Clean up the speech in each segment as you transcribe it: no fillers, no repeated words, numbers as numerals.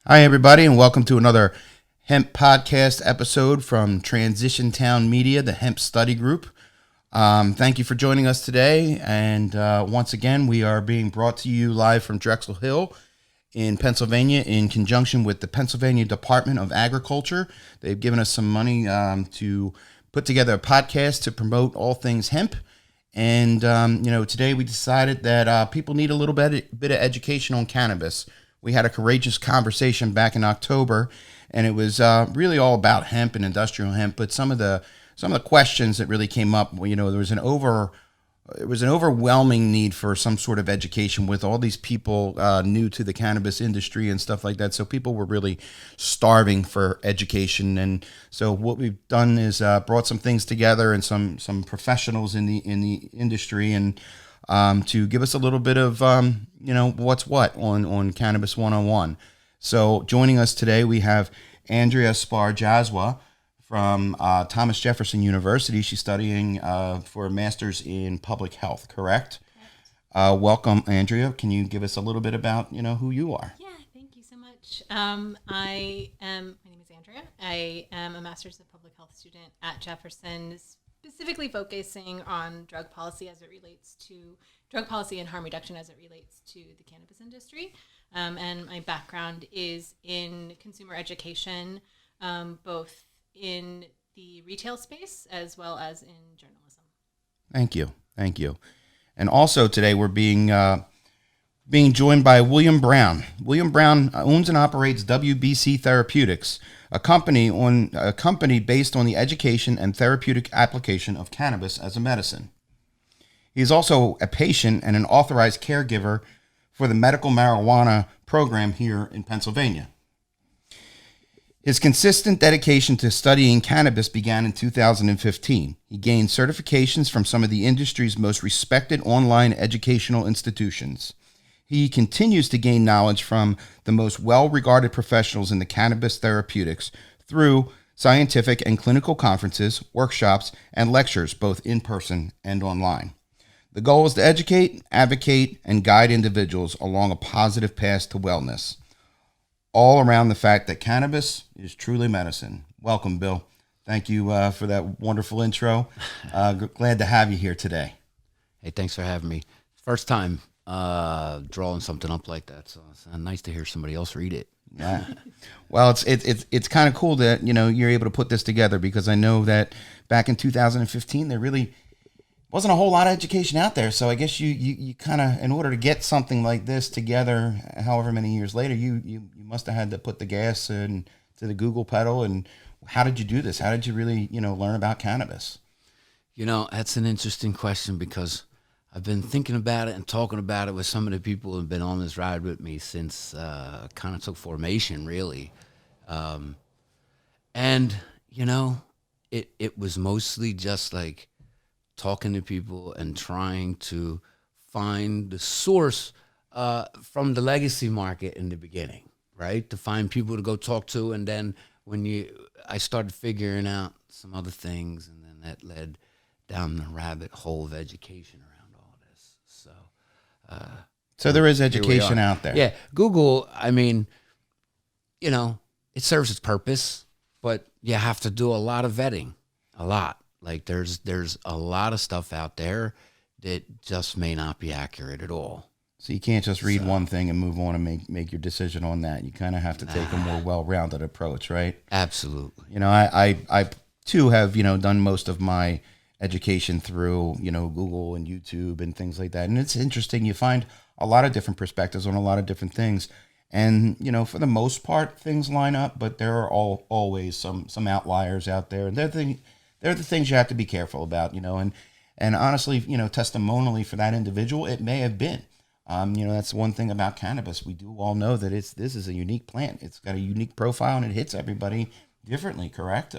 Hi, everybody, and welcome to another hemp podcast episode from Transition Town Media, the Hemp Study Group. Thank you for joining us today. And once again, we are being brought to you live from Drexel Hill in Pennsylvania in conjunction with the Pennsylvania Department of Agriculture. They've given us some money to put together a podcast to promote all things hemp. And, today we decided that people need a little bit of education on cannabis. We had a courageous conversation back in October, and it was really all about hemp and industrial hemp. But some of the questions that really came up, there was an overwhelming need for some sort of education with all these people new to the cannabis industry and stuff like that. So people were really starving for education, and so what we've done is brought some things together and some professionals in the industry and to give us a little bit of what's what on Cannabis 101. So joining us today we have Andrea Sparr-Jaswa from Thomas Jefferson University. She's studying for a master's in public health, correct? Welcome, Andrea. Can you give us a little bit about who you are? Yeah, thank you so much. My name is Andrea. I am a master's of public health student at Jefferson, specifically focusing on drug policy and harm reduction as it relates to the cannabis industry. And my background is in consumer education, both in the retail space as well as in journalism. Thank you. And also today we're being joined by William Brown. William Brown owns and operates WbC Therapeutics, a company based on the education and therapeutic application of cannabis as a medicine. He is also a patient and an authorized caregiver for the medical marijuana program here in Pennsylvania. His consistent dedication to studying cannabis began in 2015. He gained certifications from some of the industry's most respected online educational institutions. He continues to gain knowledge from the most well-regarded professionals in the cannabis therapeutics through scientific and clinical conferences, workshops, and lectures, both in person and online. The goal is to educate, advocate, and guide individuals along a positive path to wellness, all around the fact that cannabis is truly medicine. Welcome, Bill. Thank you for that wonderful intro. Glad to have you here today. Hey, thanks for having me. First time drawing something up like that, so it's nice to hear somebody else read it. Yeah. Well, it's kind of cool that you're able to put this together, because I know that back in 2015 there really wasn't a whole lot of education out there. So I guess you kind of, in order to get something like this together, however many years later, you must have had to put the gas to the Google pedal. And how did you do this? How did you really learn about cannabis? That's an interesting question, because I've been thinking about it and talking about it with some of the people who have been on this ride with me since kind of took formation, really. And it was mostly just like talking to people and trying to find the source from the legacy market in the beginning, right? To find people to go talk to. And then I started figuring out some other things, and then that led down the rabbit hole of education around all this. So there is education out there. Yeah. Google, it serves its purpose, but you have to do a lot of vetting, a lot. Like there's a lot of stuff out there that just may not be accurate at all. So you can't just read one thing and move on and make your decision on that. You kind of have to take a more well-rounded approach, right? Absolutely. I too have, done most of my education through, Google and YouTube and things like that. And it's interesting. You find a lot of different perspectives on a lot of different things. And, for the most part, things line up, but there are always some outliers out there. And they're the things you have to be careful about, and honestly, testimonially for that individual, it may have been. That's one thing about cannabis. We do all know that this is a unique plant. It's got a unique profile, and it hits everybody differently, correct?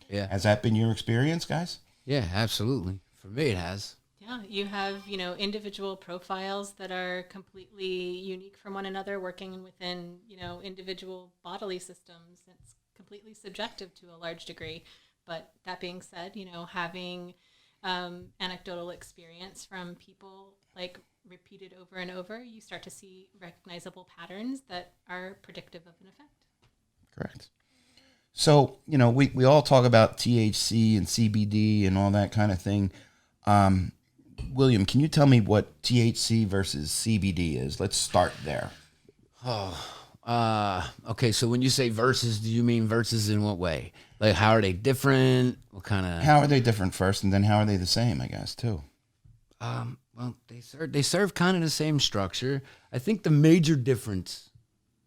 Yeah. Has that been your experience, guys? Yeah, absolutely. For me, it has. Yeah, you have, individual profiles that are completely unique from one another, working within, individual bodily systems. It's completely subjective to a large degree. But that being said, having anecdotal experience from people, like repeated over and over, you start to see recognizable patterns that are predictive of an effect. Correct. So, we all talk about THC and CBD and all that kind of thing. William, can you tell me what THC versus CBD is? Let's start there. Okay, so when you say versus, do you mean versus in what way? Like, how are they different? What kind of... How are they different first, and then how are they the same, I guess, too? Well, they serve kind of the same structure. I think the major difference,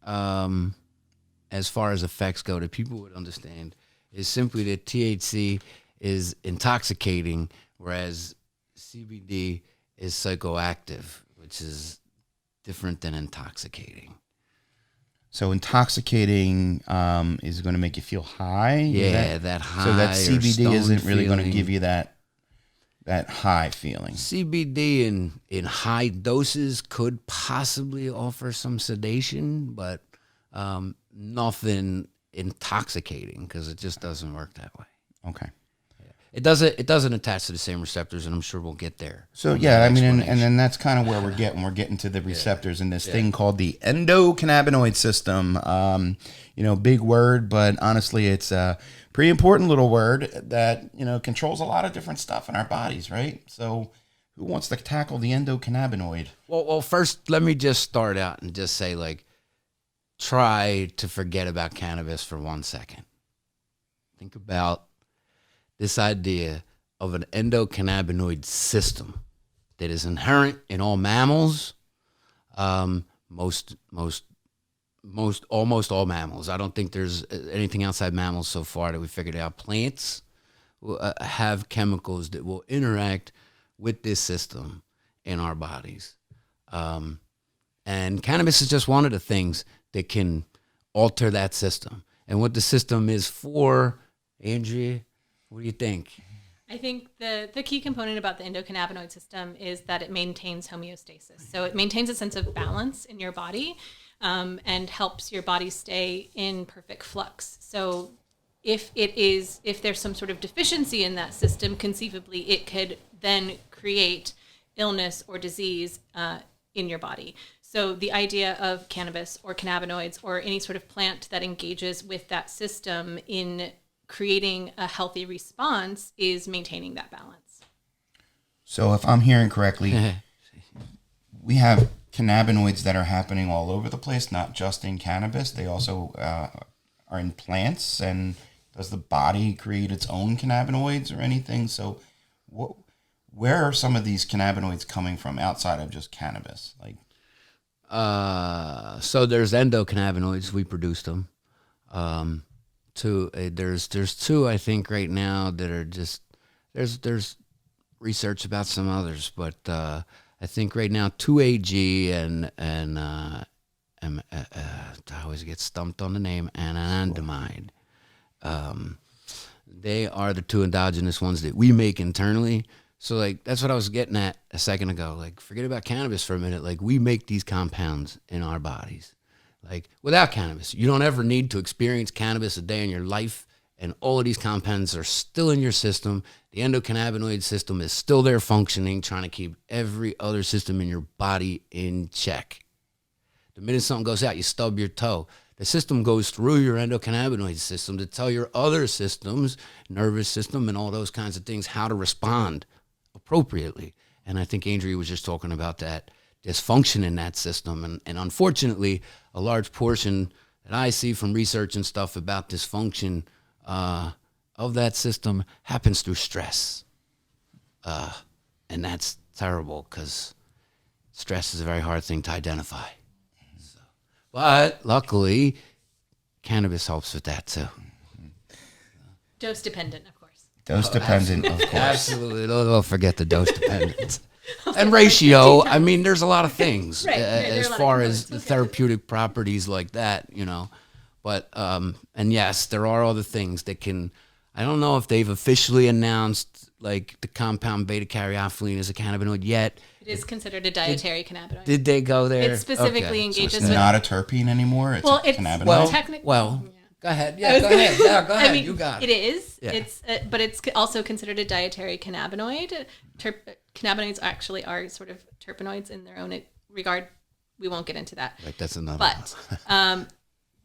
as far as effects go, that people would understand, is simply that THC is intoxicating, whereas CBD is psychoactive, which is different than intoxicating. So intoxicating is going to make you feel high? Yeah, that high. So that CBD isn't really going to feeling. give you that high feeling. CBD in high doses could possibly offer some sedation, but nothing intoxicating, because it just doesn't work that way. Okay. It doesn't attach to the same receptors, and I'm sure we'll get there. So yeah, I mean, and then that's kind of where we're getting to the receptors in this thing called the endocannabanoid system. Big word, but honestly, it's a pretty important little word that controls a lot of different stuff in our bodies, right? So, who wants to tackle the endocannabanoid? Well, first, let me just start out and just say, like, try to forget about cannabis for 1 second. Think about this idea of an endocannabinoid system that is inherent in all mammals, almost all mammals. I don't think there's anything outside mammals so far that we figured out. Plants have chemicals that will interact with this system in our bodies. And cannabis is just one of the things that can alter that system. And what the system is for, Andrea, what do you think? I think the key component about the endocannabinoid system is that it maintains homeostasis. So it maintains a sense of balance in your body, and helps your body stay in perfect flux. So if there's some sort of deficiency in that system, conceivably it could then create illness or disease in your body. So the idea of cannabis or cannabinoids or any sort of plant that engages with that system in creating a healthy response is maintaining that balance. So if I'm hearing correctly, we have cannabinoids that are happening all over the place, not just in cannabis. They also are in plants. And does the body create its own cannabinoids or anything? So where are some of these cannabinoids coming from outside of just cannabis? So there's endocannabinoids. We produce them. There's two, I think, right now that are just there's research about some others, but I think right now 2AG and I always get stumped on the name, anandamide. They are the two endogenous ones that we make internally. So, like, that's what I was getting at a second ago. Like, forget about cannabis for a minute. Like, we make these compounds in our bodies. Like, without cannabis, you don't ever need to experience cannabis a day in your life, and all of these compounds are still in your system. The endocannabinoid system is still there functioning, trying to keep every other system in your body in check. The minute something goes out, you stub your toe. The system goes through your endocannabinoid system to tell your other systems, nervous system and all those kinds of things, how to respond appropriately. And I think Andrea was just talking about that dysfunction in that system. And unfortunately, a large portion that I see from research and stuff about dysfunction of that system happens through stress. And that's terrible because stress is a very hard thing to identify. But luckily, cannabis helps with that too. Dose dependent, of course. Dose dependent, of course. Absolutely. Don't forget the dose dependence. And ratio, I mean, there's a lot of things as far as the therapeutic properties like that, you know. But, and yes, there are other things that can, I don't know if they've officially announced like the compound beta-caryophyllene as a cannabinoid yet. It is considered a dietary cannabinoid. Did they go there? It specifically engages So it's with... not a terpene anymore? It's a cannabinoid? Well, technically... Well, Go ahead. Yeah, go ahead. Yeah, go ahead. I mean, you got it. It is. Yeah. But it's also considered a dietary cannabinoid. Cannabinoids actually are sort of terpenoids in their own regard. We won't get into that. Right, that's another. But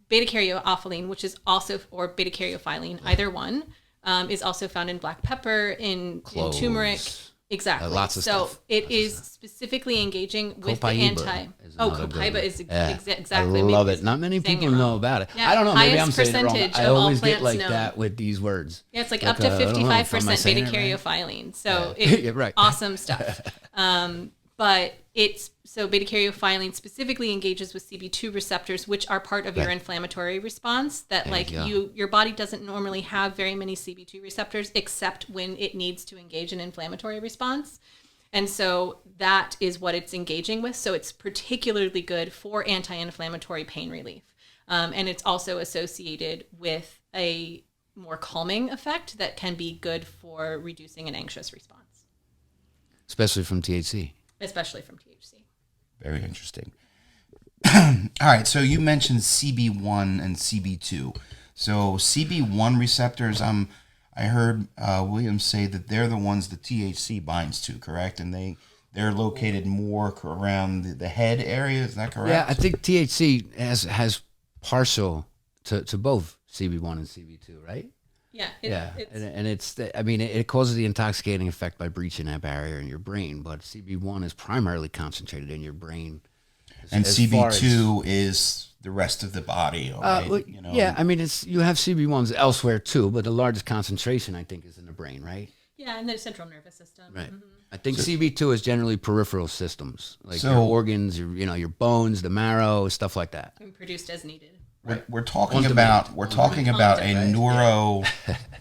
beta-caryophyllene, which is also, or beta-caryophyllene, either one, is also found in black pepper, in turmeric. Exactly. Lots of so stuff. it is specifically engaging with the Copaiba is another good copaiba one. is Yeah. exactly. I love maybe it. Not many saying people it know wrong. about it. Yeah, I don't know. Maybe I'm highest saying it wrong. percentage I of all always get plants like known. that with these words. Yeah, it's like Like, up to I don't know if I'm 55% saying it right. beta-caryophyllene. So Yeah. it's Yeah, right. awesome stuff. But beta-caryophyllene specifically engages with CB2 receptors, which are part of your Right. inflammatory response. That There you go. your body doesn't normally have very many CB2 receptors, except when it needs to engage an inflammatory response. And so that is what it's engaging with. So it's particularly good for anti-inflammatory pain relief. And it's also associated with a more calming effect that can be good for reducing an anxious response, Especially from THC. especially from THC. Very interesting. All right, so you mentioned CB1 and CB2. So CB1 receptors, I heard William say that they're the ones the THC binds to, correct? And they're located more around the head area. Is that correct? Yeah, I think THC has partial to both CB1 and CB2, right? Yeah. It causes the intoxicating effect by breaching that barrier in your brain, but CB1 is primarily concentrated in your brain. And as far as- CB2 is the rest of the body, right? well, yeah, I mean, you have CB1s elsewhere too, but the largest concentration, I think, is in the brain, right? Yeah, and the central nervous system. Right. Mhm. I think CB2 is generally peripheral systems, like So- your organs, your bones, the marrow, stuff like that. And produced as needed. We're talking On about demand.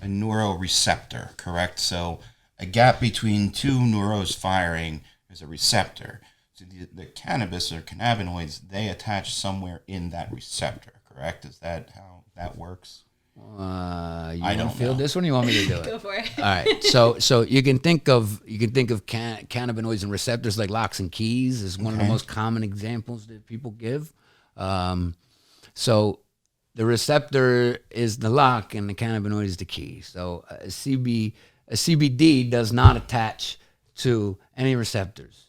a neuroreceptor, correct? So a gap between two neurons firing is a receptor. So the cannabis or cannabinoids, they attach somewhere in that receptor, correct? Is that how that works? You I want don't to feel know. this one? Or you want me to do it? Go for it. All right. So you can think of cannabinoids and receptors like locks and keys is one of the most common examples that people give. So the receptor is the lock and the cannabinoid is the key. So a CBD does not attach to any receptors.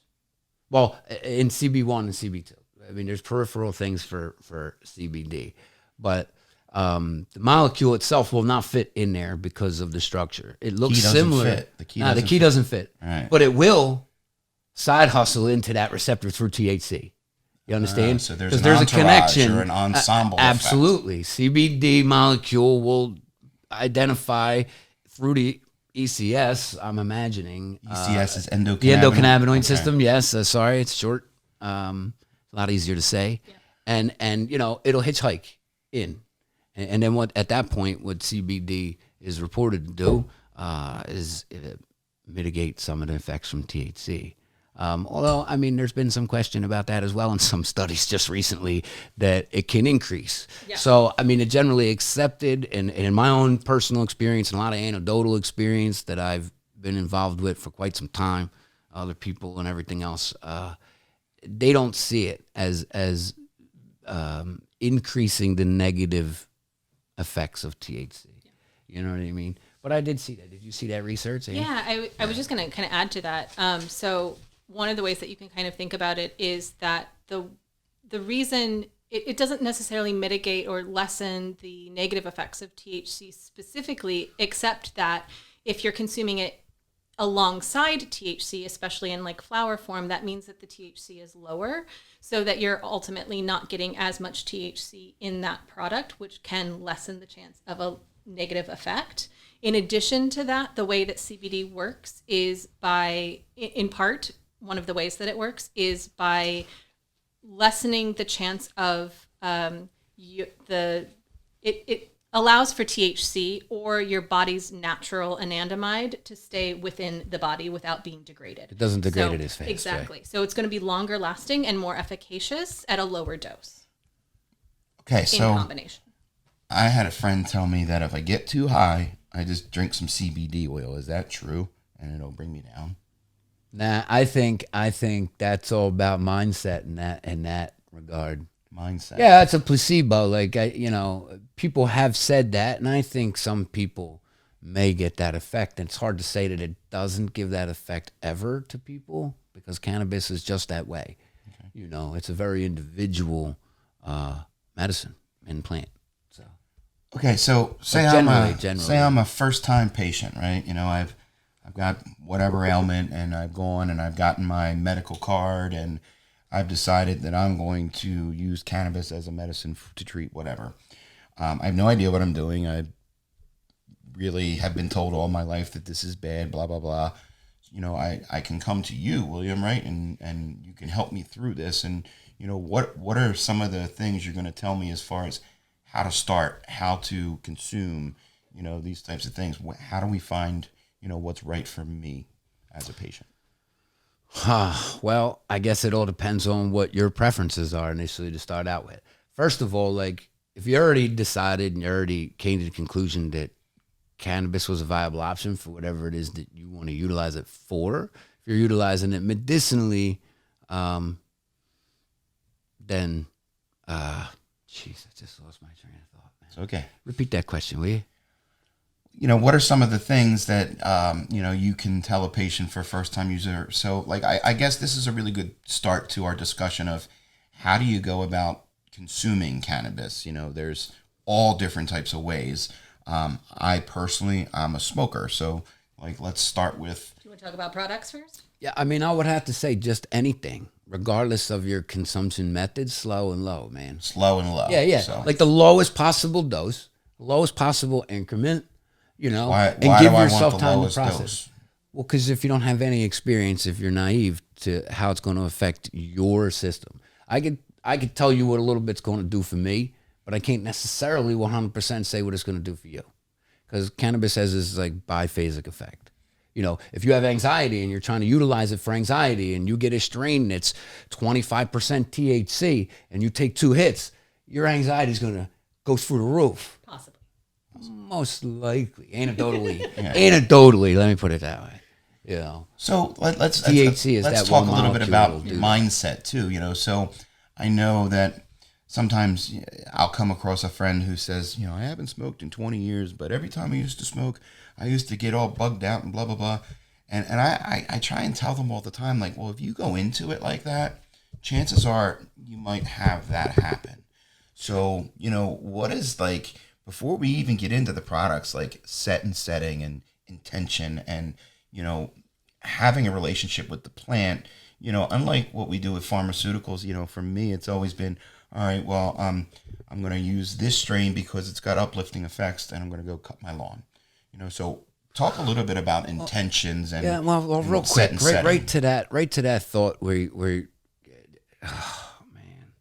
Well, in CB1 and CB2. I mean, there's peripheral things for CBD, but the molecule itself will not fit in there because of the structure. It looks Key doesn't similar. fit. The key The key doesn't fit. Right. But it will side hustle into that receptor through THC. You understand? So there's 'Cause an there's a entourage connection. or an ensemble effect. Absolutely. CBD molecule will identify through the ECS, I'm imagining. ECS is endocannabinoid. The endocannabinoid Okay. system, yes. Sorry, it's short. A lot easier to say. Yeah. And it'll hitchhike in. And then what CBD is reported to do is mitigate some of the effects from THC. Although, I mean, there's been some question about that as well in some studies just recently that it can increase. Yeah. So, I mean, it generally accepted, and in my own personal experience and a lot of anecdotal experience that I've been involved with for quite some time, other people and everything else, they don't see it as increasing the negative effects of THC. You know what I mean? But I did see that. Did you see that research? Amy? Yeah, I was just going to kind of add to that. So one of the ways that you can kind of think about it is that the reason it doesn't necessarily mitigate or lessen the negative effects of THC specifically, except that if you're consuming it alongside THC, especially in like flower form, that means that the THC is lower, so that you're ultimately not getting as much THC in that product, which can lessen the chance of a negative effect. In addition to that, the way that CBD works is by, in part, one of the ways that it works is by lessening the chance of it allows for THC or your body's natural anandamide to stay within the body without being degraded. It doesn't degrade it as fast. Exactly. Right? So it's going to be longer lasting and more efficacious at a lower dose Okay, in so combination. I had a friend tell me that if I get too high, I just drink some CBD oil. Is that true? And it'll bring me down. Nah, I think that's all about mindset in that regard. mindset. Yeah, it's a placebo. Like, people have said that, and I think some people may get that effect. And it's hard to say that it doesn't give that effect ever to people, because cannabis is just that way. Okay. It's a very individual medicine and plant. So, okay, so say I'm a first-time patient, right? I've got whatever ailment, and I've gone and I've gotten my medical card, and I've decided that I'm going to use cannabis as a medicine to treat whatever. I have no idea what I'm doing. I really have been told all my life that this is bad, blah, blah, blah. I can come to you, William, right? And you can help me through this. And, what are some of the things you're going to tell me as far as how to start, how to consume, these types of things? How do we find, what's right for me as a patient? Well, I guess it all depends on what your preferences are initially to start out with. First of all, like, if you already decided and you already came to the conclusion that cannabis was a viable option for whatever it is that you want to utilize it for, if you're utilizing it medicinally, then, I just lost my train of thought, man. It's okay. Repeat that question, will you? What are some of the things that, you can tell a patient for a first-time user? So, like, I guess this is a really good start to our discussion of how do you go about consuming cannabis? There's all different types of ways. I'm a smoker. So, like, let's start with... Do you want to talk about products first? Yeah, I would have to say just anything, regardless of your consumption method, slow and low, man. Slow and low. Yeah. So. Like the lowest possible dose, lowest possible increment. Why and give do yourself I want the time lowest to process. Dose? Well, because if you don't have any experience, if you're naive to how it's going to affect your system, I could tell you what a little bit's going to do for me, but I can't necessarily 100% say what it's going to do for you, because cannabis has this like biphasic effect. If you have anxiety and you're trying to utilize it for anxiety, and you get a strain that's 25% THC, and you take 2 hits, your anxiety is going to go through the roof. Possibly. Most likely, anecdotally, let me put it that way. So let's THC is let's that talk one a little bit about molecule mindset too. So I know that sometimes I'll come across a friend who says, I haven't smoked in 20 years, but every time I used to smoke, I used to get all bugged out and blah blah blah. And I try and tell them all the time, like, well, if you go into it like that, chances are you might have that happen. So what is, like, before we even get into the products, like setting and intention and, having a relationship with the plant, unlike what we do with pharmaceuticals, for me, it's always been, all right, well, I'm going to use this strain because it's got uplifting effects, and I'm going to go cut my lawn. So talk a little bit about intentions and real quick, right to that thought where oh man,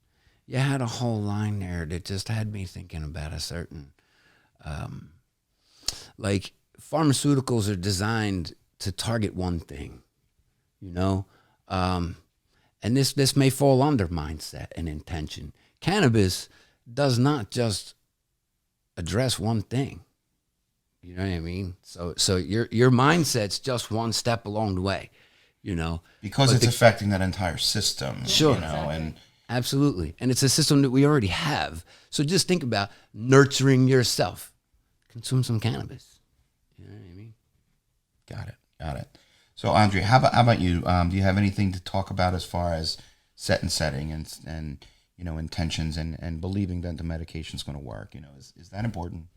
you had a whole line there that just had me thinking about a certain, like, pharmaceuticals are designed to target one thing, and this may fall under mindset and intention. Cannabis does not just address one thing. You know what I mean? So your mindset's just one step along the way, because it's affecting that entire system. Sure. Exactly. And absolutely. And it's a system that we already have. So just think about nurturing yourself. Consume some cannabis. You know what I mean? Got it. So, Andrea, how about you? Do you have anything to talk about as far as setting and intentions and believing that the medication is going to work? Is that important?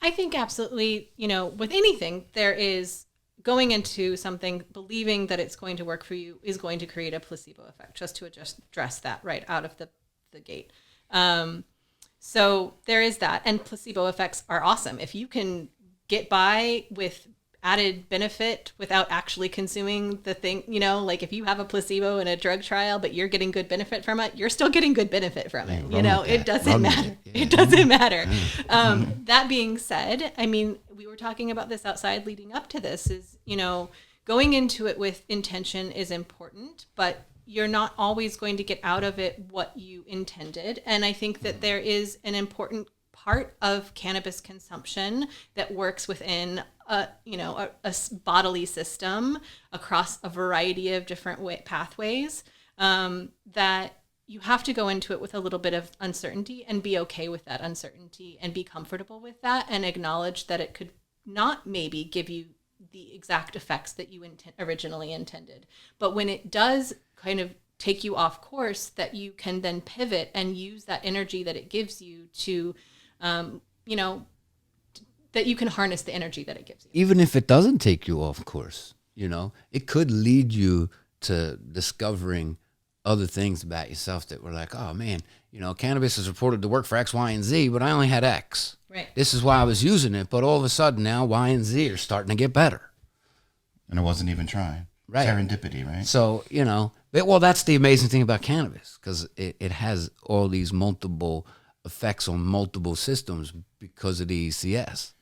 I think absolutely, with anything, there is going into something, believing that it's going to work for you is going to create a placebo effect, just to address that right out of the gate. So there is that. And placebo effects are awesome. If you can get by with added benefit without actually consuming the thing, like if you have a placebo in a drug trial, but you're getting good benefit from it, you're still getting good benefit from it. It doesn't matter. It doesn't matter. That being said, we were talking about this outside leading up to this is, going into it with intention is important, but you're not always going to get out of it what you intended. And I think that there is an important part of cannabis consumption that works within a bodily system across a variety of different pathways that you have to go into it with a little bit of uncertainty and be okay with that uncertainty and be comfortable with that and acknowledge that it could not maybe give you the exact effects that you originally intended. But when it does kind of take you off course, that you can then pivot and use that energy that it gives you to, that you can harness the energy that it gives you. Even if it doesn't take you off course, it could lead you to discovering other things about yourself that were like, oh man, cannabis is reported to work for X, Y, and Z, but I only had X. Right. This is why I was using it, but all of a sudden now Y and Z are starting to get better. And I wasn't even trying. Right. Serendipity, right? So, well, that's the amazing thing about cannabis, because it has all these multiple effects on multiple systems because of the ECS,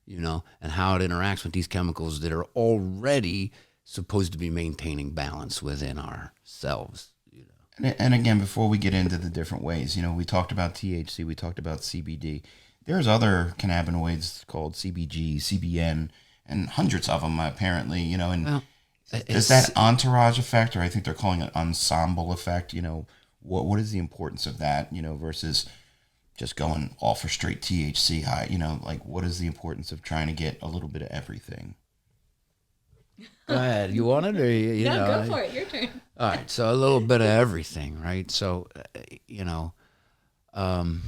and how it interacts with these chemicals that are already supposed to be maintaining balance within ourselves. And again, before we get into the different ways, we talked about THC, we talked about CBD. There's other cannabinoids called CBG, CBN, and hundreds of them apparently, and does that entourage effect, or I think they're calling it ensemble effect, what is the importance of that, versus just going all for straight THC high, like what is the importance of trying to get a little bit of everything? Go ahead. You want it, or No, go for it. Your turn. All right. So a little bit of everything, right? So, the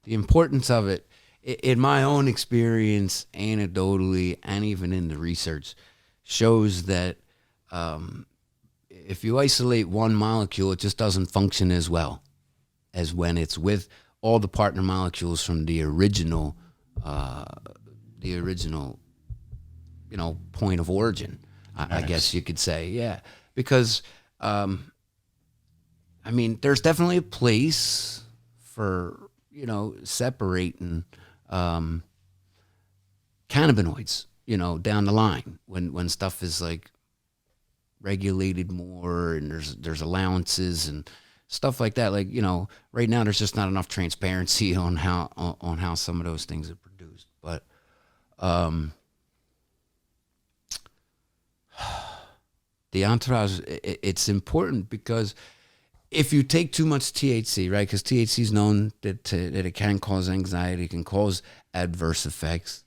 importance of it, in my own experience, anecdotally, and even in the research, shows that if you isolate one molecule, it just doesn't function as well as when it's with all the partner molecules from the original point of origin, I guess you could say. Yeah. Because, there's definitely a place for, separating cannabinoids, down the line when stuff is like regulated more and there's allowances and stuff like that. Like, right now there's just not enough transparency on how some of those things are produced. But, the entourage, it's important because if you take too much THC, right, because THC is known that it can cause anxiety, it can cause adverse effects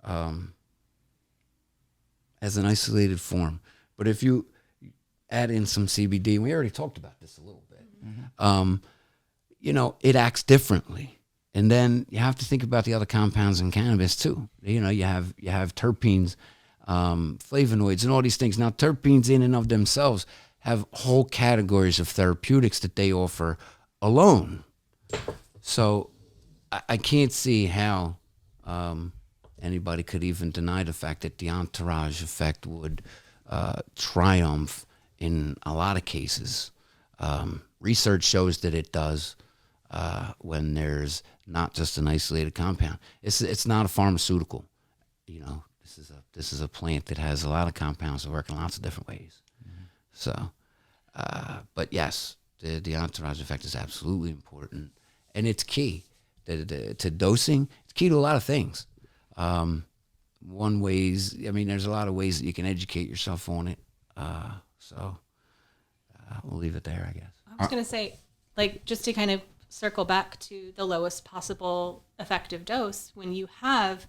as an isolated form. But if you add in some CBD, and we already talked about this a little bit, it acts differently. And then you have to think about the other compounds in cannabis too. You have terpenes, flavonoids, and all these things. Now, terpenes in and of themselves have whole categories of therapeutics that they offer alone. So I can't see how anybody could even deny the fact that the entourage effect would triumph in a lot of cases. Research shows that it does when there's not just an isolated compound. It's not a pharmaceutical. This is a plant that has a lot of compounds that work in lots of different ways. So, but yes, the entourage effect is absolutely important, and it's key to dosing. It's key to a lot of things. There's a lot of ways that you can educate yourself on it. So we'll leave it there, I guess. I was going to say, just to kind of circle back to the lowest possible effective dose, when you have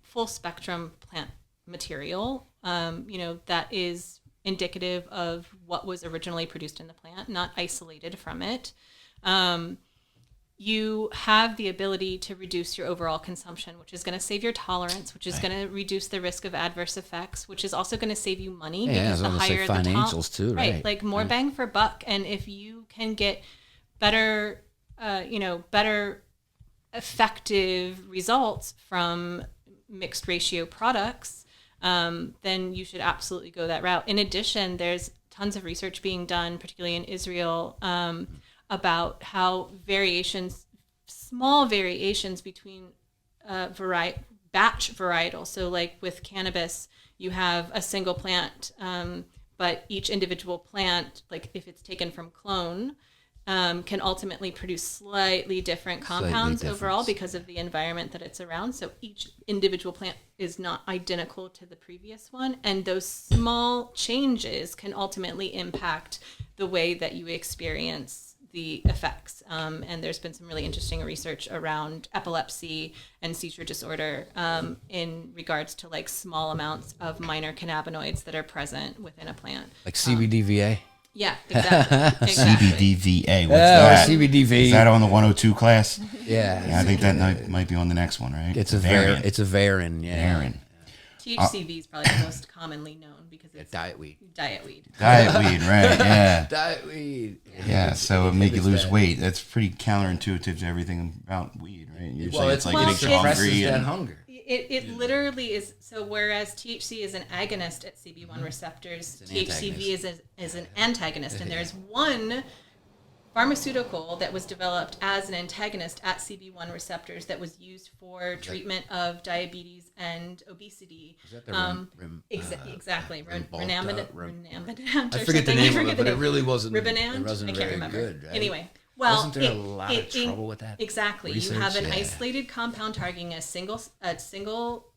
full spectrum plant material, that is indicative of what was originally produced in the plant, not isolated from it. You have the ability to reduce your overall consumption, which is going to save your tolerance, which is going to reduce the risk of adverse effects, which is also going to save you money because the higher the financials too, right? Like more bang for buck. And if you can get better effective results from mixed ratio products, then you should absolutely go that route. In addition, there's tons of research being done, particularly in Israel, about how small variations between batch varietals. So like with cannabis, you have a single plant, but each individual plant, like if it's taken from clone, can ultimately produce slightly different compounds overall because of the environment that it's around. So each individual plant is not identical to the previous one. And those small changes can ultimately impact the way that you experience the effects. And there's been some really interesting research around epilepsy and seizure disorder in regards to like small amounts of minor cannabinoids that are present within a plant. Like CBDVA? Yeah, exactly. CBDVA. What's that? CBDV. Is that on the 102 class? Yeah. I think that might be on the next one, right? It's a variant. It's a variant, yeah. Variant. THCV is probably the most commonly known because it's diet weed. Diet weed. Diet weed, right? Yeah. Diet weed. Yeah, so it make you lose weight. That's pretty counterintuitive to everything about weed, right? You're saying it's like getting hungry and hunger. It literally is. So whereas THC is an agonist at CB1 receptors, THCV is an antagonist, and there's one pharmaceutical that was developed as an antagonist at CB1 receptors that was used for treatment of diabetes and obesity. Is that the exactly. Ranamidant. I forget the name of it, but it really wasn't. Ribinant? It wasn't I can't very remember. good, right? Anyway. Well, wasn't there a lot of trouble with that? Exactly. Research? You have an isolated compound targeting a single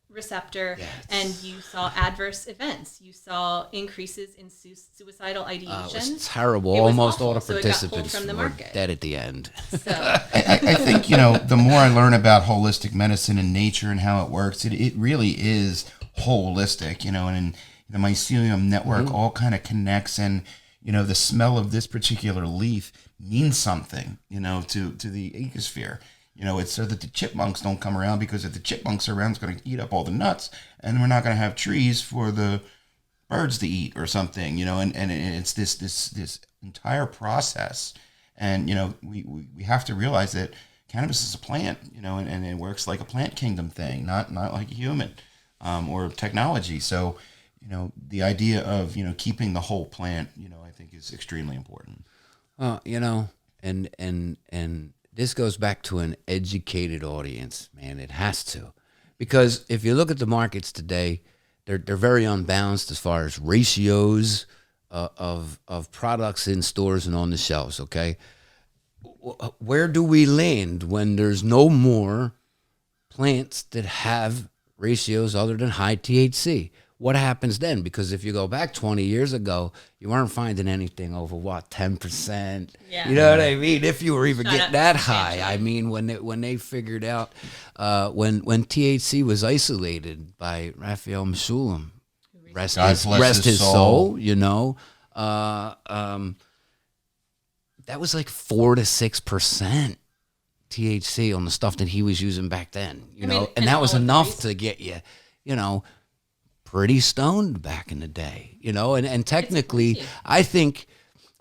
receptor, and you saw adverse events. You saw increases in suicidal ideation. It was terrible. It was Almost awful. all the So it got pulled participants from the were market. dead at the end. So I think, the more I learn about holistic medicine and nature and how it works, it really is holistic, and the mycelium network all kind of connects, and, the smell of this particular leaf means something, to the ecosphere. It's so that the chipmunks don't come around, because if the chipmunks are around, it's going to eat up all the nuts, and we're not going to have trees for the birds to eat or something, and it's this entire process. And, we have to realize that cannabis is a plant, and it works like a plant kingdom thing, not like a human or technology. So, the idea of, keeping the whole plant, I think is extremely important. And this goes back to an educated audience, man. It has to. Because if you look at the markets today, they're very unbalanced as far as ratios of products in stores and on the shelves, okay? Where do we land when there's no more plants that have ratios other than high THC? What happens then? Because if you go back 20 years ago, you weren't finding anything over 10%. Yeah. You know what I mean? If you were even getting that high. I mean, when they figured out when THC was isolated by Raphael Mechoulam, rest his soul. That was like 4 to 6% THC on the stuff that he was using back then. And that was enough to get you, pretty stoned back in the day, and technically I think,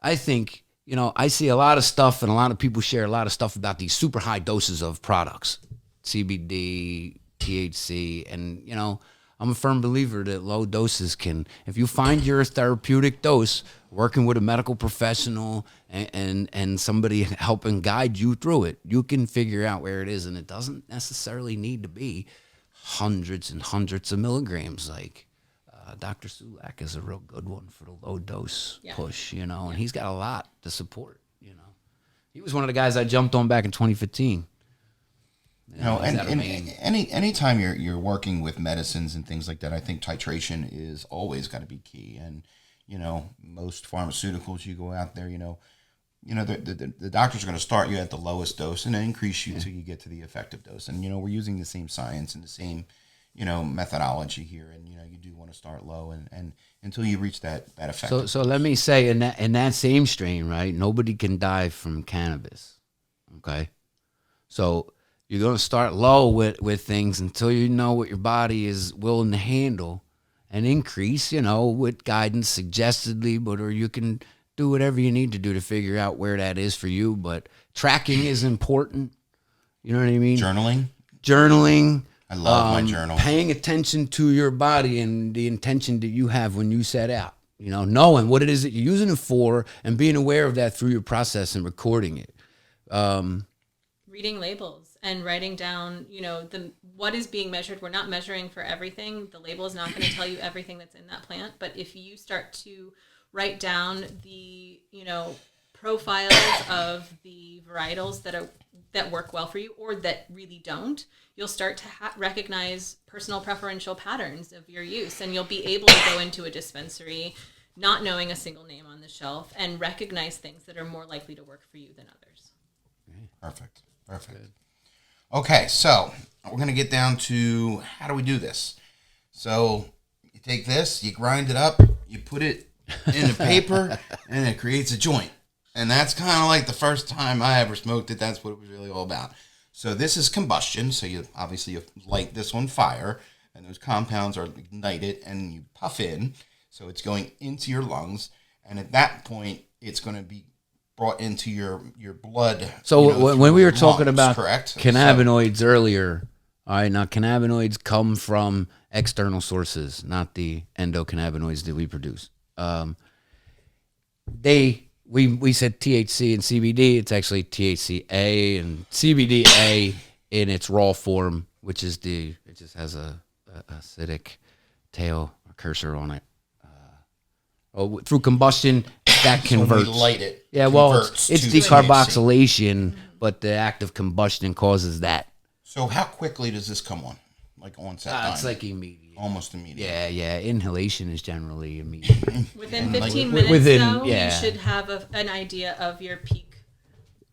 I see a lot of stuff, and a lot of people share a lot of stuff about these super high doses of products, CBD, THC, and, I'm a firm believer that low doses can, if you find your therapeutic dose, working with a medical professional and somebody helping guide you through it, you can figure out where it is, and it doesn't necessarily need to be hundreds and hundreds of milligrams. Like Dr. Sulak is a real good one for the low dose push, and he's got a lot to support. He was one of the guys I jumped on back in 2015. Anytime you're working with medicines and things like that, I think titration is always got to be key. And most pharmaceuticals, you go out there, the doctors are going to start you at the lowest dose and then increase you till you get to the effective dose. And, we're using the same science and the same, methodology here. And, you do want to start low and until you reach that effective. So let me say in that same strain, right? Nobody can die from cannabis. Okay. So you're going to start low with things until you know what your body is willing to handle and increase, with guidance suggested, or you can do whatever you need to do to figure out where that is for you. But tracking is important. You know what I mean? Journaling. I love my journal. Paying attention to your body and the intention that you have when you set out. Knowing what it is that you're using it for and being aware of that through your process and recording it. Reading labels and writing down, what is being measured. We're not measuring for everything. The label is not going to tell you everything that's in that plant. But if you start to write down the, profiles of the varietals that work well for you or that really don't, you'll start to recognize personal preferential patterns of your use, and you'll be able to go into a dispensary not knowing a single name on the shelf and recognize things that are more likely to work for you than others. Perfect. Okay, so we're going to get down to how do we do this. So you take this, you grind it up, you put it in a paper, and it creates a joint. And that's kind of like the first time I ever smoked it. That's what it was really all about. So this is combustion. So you light this on fire, and those compounds are ignited, and you puff in. So it's going into your lungs, and at that point, it's going to be brought into your blood. So when we were talking lungs, about correct? cannabinoids earlier, all right, now cannabinoids come from external sources, not the endocannabanoids that we produce. We said THC and CBD. It's actually THCA and CBDA in its raw form, which is it just has a acidic tail, a cursor on it. Through combustion, that converts. So when we light it, yeah, well, converts it's to decarboxylation, but the act of combustion causes that. So how quickly does this come on? Like onset time? It's like immediate. Almost immediate. Yeah. Inhalation is generally immediate. Within 15 minutes, you should have an idea of your peak.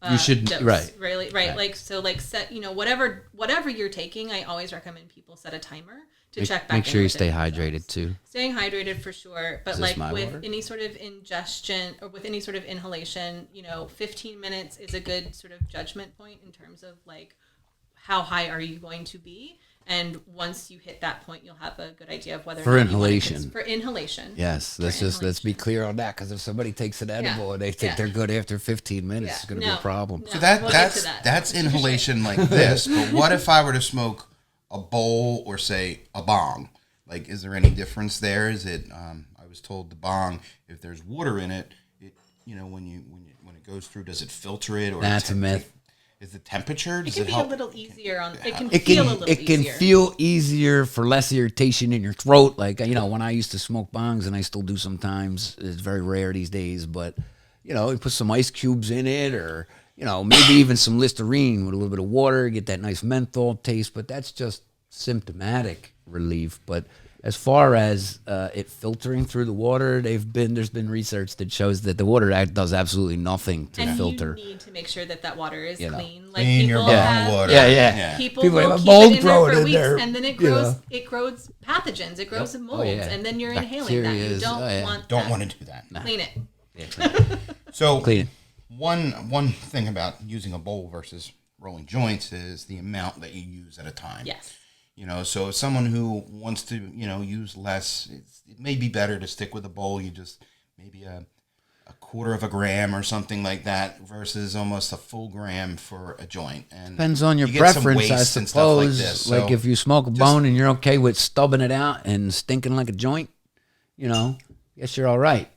You should dose, right. Really, right. Like so, like set. Whatever you're taking, I always recommend people set a timer to check back. Make sure in you stay within hydrated too. Staying hydrated for sure, but Is like this with water? any sort of ingestion or with any sort of inhalation, 15 minutes is a good sort of judgment point in terms of like how high are you going to be. And once you hit that point, you'll have a good idea of whether for inhalation. For inhalation. Yes, let's be clear on that, because if somebody takes an edible and they think they're good after 15 minutes, it's going to be a problem. No, So that's inhalation like this. But what if I were to smoke a bowl or say a bong? Like, is there any difference there? Is it? I was told the bong, if there's water in it, when it goes through, does it filter it? Or that's a myth. Is the temperature? Does it can help? be a little easier on. It can feel a little easier. It can feel easier for less irritation in your throat. Like when I used to smoke bongs, and I still do sometimes. It's very rare these days, but you put some ice cubes in it, or maybe even some Listerine with a little bit of water, get that nice menthol taste. But that's just symptomatic relief. But as far as it filtering through the water, there's been research that shows that the water does absolutely nothing to filter. And you need to make sure that water is clean. Like clean your bottled water. Yeah. People will have keep mold it in there growing for in weeks, there, and then it grows pathogens. It grows molds, and then you're inhaling that. You don't want to do that. Clean it. Yeah, So clean it. One thing about using a bowl versus rolling joints is the amount that you use at a time. Yes. So if someone who wants to, use less, it may be better to stick with a bowl. You just maybe a quarter of a gram or something like that versus almost a full gram for a joint. And depends on your you get some preference, I waste and stuff like suppose. this. So Like if you smoke a bone and you're okay with stubbing it out and stinking like a joint, guess you're all right.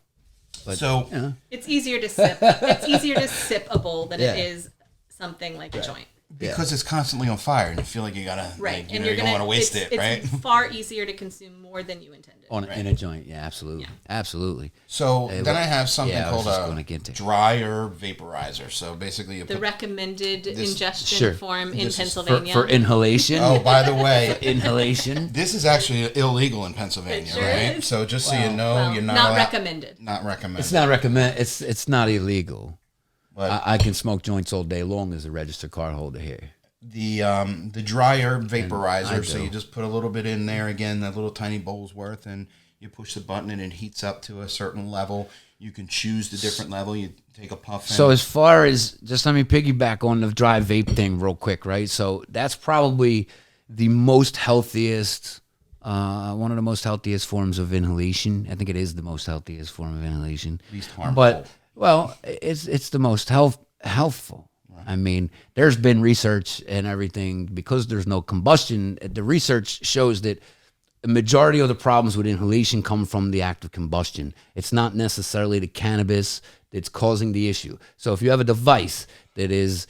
But, so it's easier to sip. It's easier to sip a bowl than it is something like a joint. Because it's constantly on fire, and you feel like you gotta, right? and you don't want to waste it, right? It's far easier to consume more than you intended. In a joint, absolutely, absolutely. So then I have something called a dry herb vaporizer. So basically, you the recommended ingestion Sure. form in This is Pennsylvania for inhalation. Oh, by the way, inhalation. This is actually illegal in Pennsylvania, It sure right? is. So just so you know, you're not recommended. Not recommended. It's not recommend. It's not illegal. But I can smoke joints all day long as a registered card holder here. The dry herb vaporizer. So do. you just put a little bit in there again, that little tiny bowl's worth, and you push the button and it heats up to a certain level. You can choose the different level. You take a puff. So as far as, just let me piggyback on the dry vape thing real quick, right? So that's probably the most healthiest, one of the most healthiest forms of inhalation. I think it is the most healthiest form of inhalation. Least harmful. But it's the most healthful. I mean, there's been research and everything, because there's no combustion. The research shows that the majority of the problems with inhalation come from the act of combustion. It's not necessarily the cannabis that's causing the issue. So if you have a device that is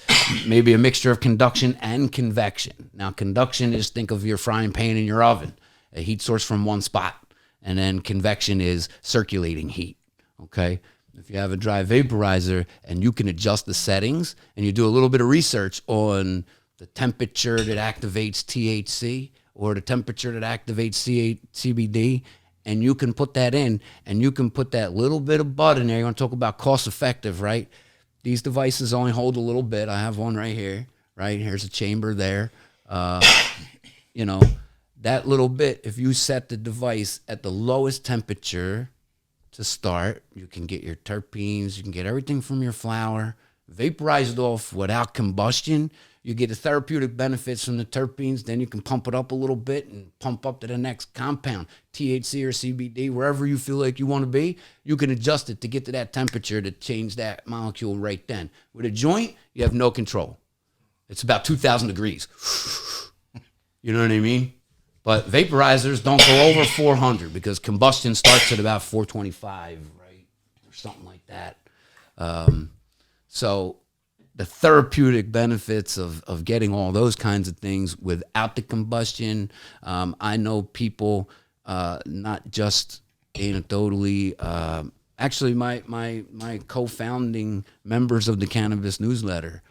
maybe a mixture of conduction and convection. Now, conduction is, think of your frying pan in your oven, a heat source from one spot. And then convection is circulating heat, okay? if you have a dry vaporizer and you can adjust the settings and you do a little bit of research on the temperature that activates THC or the temperature that activates CBD, and you can put that in and you can put that little bit of bud in there. You want to talk about cost effective, right? These devices only hold a little bit. I have one right here, right? Here's a chamber there. You know, that little bit, if you set the device at the lowest temperature to start, you can get your terpenes, you can get everything from your flower, vaporized off without combustion. You get the therapeutic benefits from the terpenes, then you can pump it up a little bit and pump up to the next compound, THC or CBD, wherever you feel like you want to be. You can adjust it to get to that temperature to change that molecule right then. With a joint, you have no control. It's about 2,000 degrees. You know what I mean? But vaporizers don't go over 400 because combustion starts at about 425, right? Or something like that. So the therapeutic benefits of getting all those kinds of things without the combustion. I know people, not just anecdotally, actually my co-founding members of the Cannabis newsletter,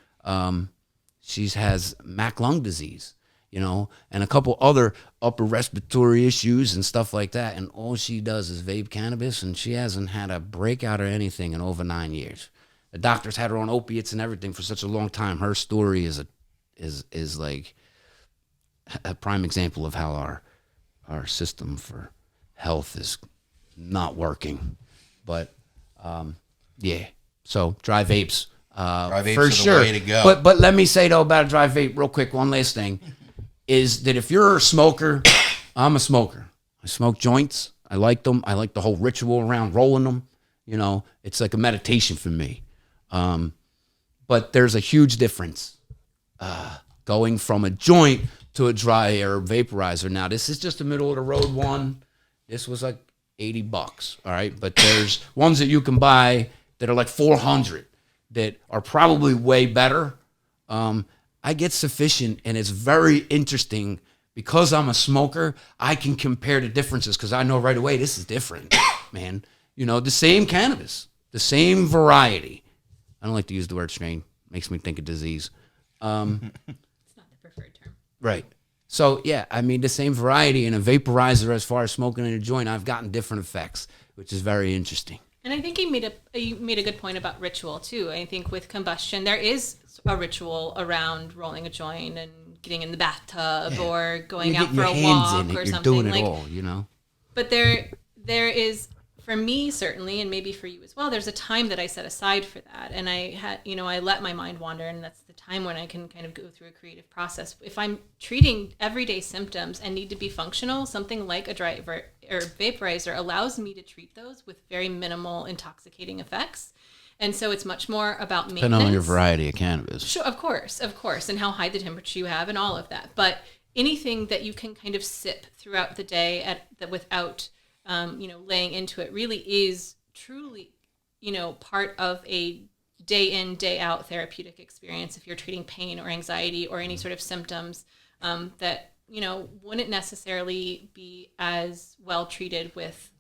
she has MAC lung disease, you know, and a couple other upper respiratory issues and stuff like that. And all she does is vape cannabis, and she hasn't had a breakout or anything in over 9 years. The doctors had her on opiates and everything for such a long time. Her story is like a prime example of how our system for health is not working. But yeah, so dry vapes. Dry vapes for are sure. the way to go. But let me say though about a dry vape real quick. One last thing is that if you're a smoker, I'm a smoker. I smoke joints. I like them. I like the whole ritual around rolling them. You know, it's like a meditation for me. But there's a huge difference going from a joint to a dry air vaporizer. Now, this is just a middle of the road one. This was like $80, all right? But there's ones that you can buy that are like $400 that are probably way better. I get sufficient, and it's very interesting because I'm a smoker. I can compare the differences because I know right away this is different, man. You know, the same cannabis, the same variety. I don't like to use the word strain. Makes me think of disease. It's not the preferred term. Right. So, yeah, I mean, the same variety in a vaporizer as far as smoking in a joint, I've gotten different effects, which is very interesting. And I think you made a good point about ritual too. I think with combustion, there is a ritual around rolling a joint and getting in the bathtub or going out for a walk or something. You're doing it all, you know. But there is, for me certainly, and maybe for you as well, there's a time that I set aside for that, and I let my mind wander, and that's the time when I can kind of go through a creative process. If I'm treating everyday symptoms and need to be functional, something like a dry or vaporizer allows me to treat those with very minimal intoxicating effects. And so it's much more about maintenance. Depending on your variety of cannabis. Sure, of course, and how high the temperature you have and all of that. But anything that you can kind of sip throughout the day without laying into it really is truly, part of a day in, day out therapeutic experience if you're treating pain or anxiety or any sort of symptoms that, wouldn't necessarily be as well treated with,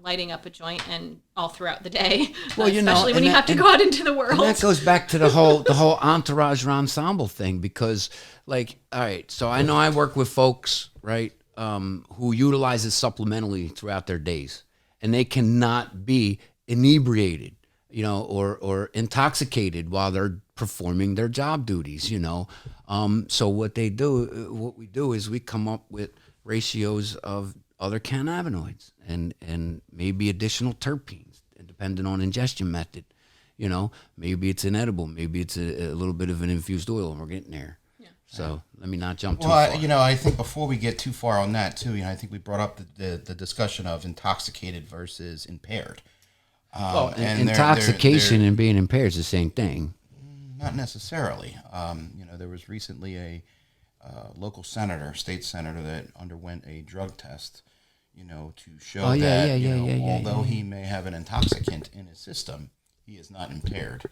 lighting up a joint and all throughout the day. Well, especially when you have to go out into the world. And that goes back to the whole entourage or ensemble thing because, like, all right, so I know I work with folks, right, who utilizes supplementally throughout their days, and they cannot be inebriated, or intoxicated while they're performing their job duties, So what we do is we come up with ratios of other cannabinoids and maybe additional terpenes, depending on ingestion method. Maybe it's inedible, maybe it's a little bit of an infused oil, and we're getting there. So let me not jump too far. Well, I think before we get too far on that too, I think we brought up the discussion of intoxicated versus impaired. And intoxication and being impaired is the same thing. Not necessarily. There was recently a local state senator that underwent a drug test, to show although he may have an intoxicant in his system, he is not impaired.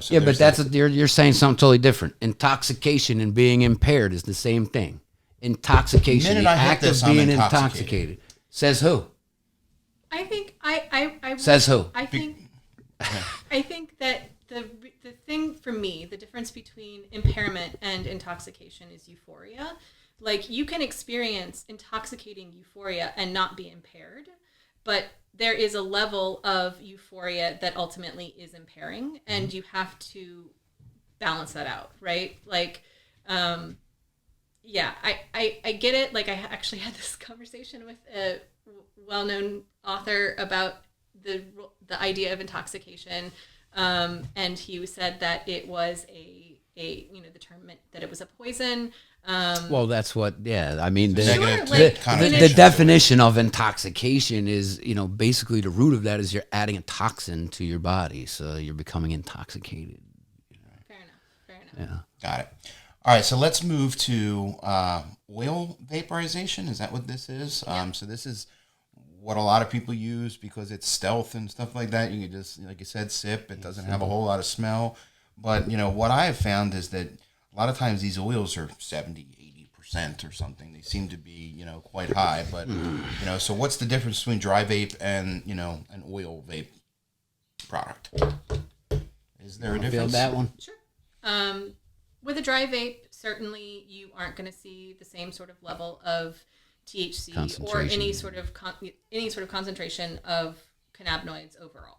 So but you're saying something totally different. Intoxication and being impaired is the same thing. Intoxication, the act of being intoxicated. Says who? I think I says who? I think I think that the thing for me, the difference between impairment and intoxication is euphoria. Like, you can experience intoxicating euphoria and not be impaired, but there is a level of euphoria that ultimately is impairing, and you have to balance that out, right? Like, yeah, I get it. Like, I actually had this conversation with a well-known author about the idea of intoxication, and he said that it was the term meant that it was a poison. Well, that's what. Yeah, I mean, the definition of intoxication is, basically the root of that is you're adding a toxin to your body, so you're becoming intoxicated. Fair enough. Yeah. Got it. All right, so let's move to oil vaporization. Is that what this is? Yeah. So this is what a lot of people use because it's stealth and stuff like that. You can just, like you said, sip. It doesn't have a whole lot of smell. But, what I have found is that a lot of times these oils are 70, 80% or something. They seem to be, quite high. But, so what's the difference between dry vape and, an oil vape product? Is there a difference? Feel that one? Sure. With a dry vape, certainly you aren't going to see the same sort of level of THC or any sort of concentration of cannabinoids overall.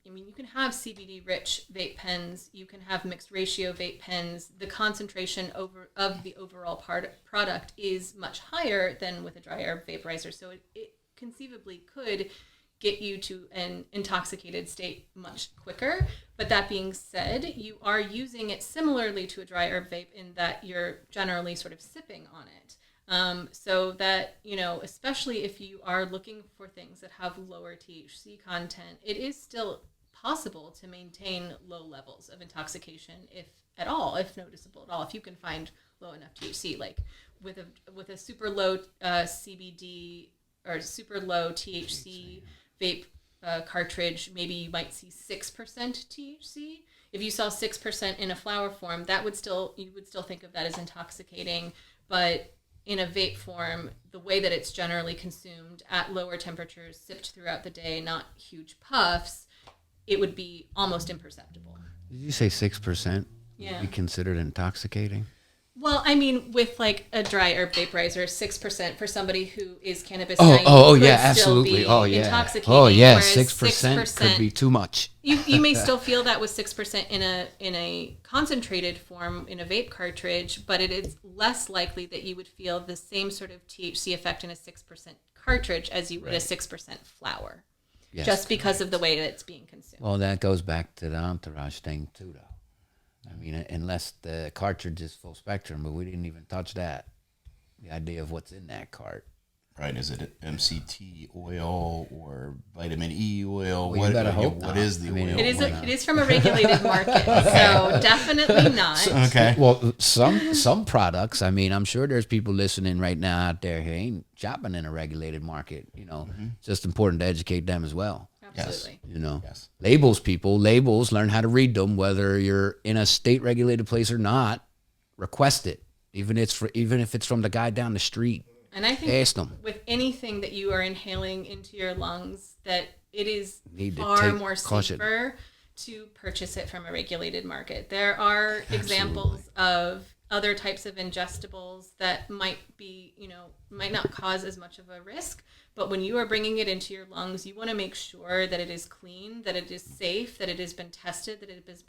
You can have CBD-rich vape pens. You can have mixed ratio vape pens. The concentration of the overall product is much higher than with a dry herb vaporizer. So it conceivably could get you to an intoxicated state much quicker. But that being said, you are using it similarly to a dry herb vape in that you're generally sort of sipping on it. So that, especially if you are looking for things that have lower THC content, it is still possible to maintain low levels of intoxication, if noticeable at all, if you can find low enough THC. Like with a super low CBD or super low THC vape cartridge, maybe you might see 6% THC. If you saw 6% in a flower form, you would still think of that as intoxicating. But in a vape form, the way that it's generally consumed at lower temperatures, sipped throughout the day, not huge puffs, it would be almost imperceptible. Did you say 6%? Yeah. Be considered intoxicating? Well, with like a dry herb vaporizer, 6% for somebody who is cannabis naive. Yeah, absolutely. Intoxicating. Oh yeah, 6% could be too much. You may still feel that with 6% in a concentrated form in a vape cartridge, but it is less likely that you would feel the same sort of THC effect in a 6% cartridge as you would a 6% flower, just because of the way that it's being consumed. Well, that goes back to the entourage thing too, though. Unless the cartridge is full spectrum, but we didn't even touch that. The idea of what's in that cart. Right. Is it MCT oil or vitamin E oil? Well, you better hope what is the oil? It is from a regulated market, so definitely not. Okay. Well, some products, I'm sure there's people listening right now out there who ain't shopping in a regulated market. It's just important to educate them as well. Absolutely. Yes. Labels, learn how to read them, whether you're in a state regulated place or not, request it. Even if it's from the guy down the street. And I think ask them. With anything that you are inhaling into your lungs, that it is far more safer to purchase it from a regulated market. There are examples of other types of ingestibles that might not cause as much of a risk. But when you are bringing it into your lungs, you want to make sure that it is clean, that it is safe, that it has been tested, that it is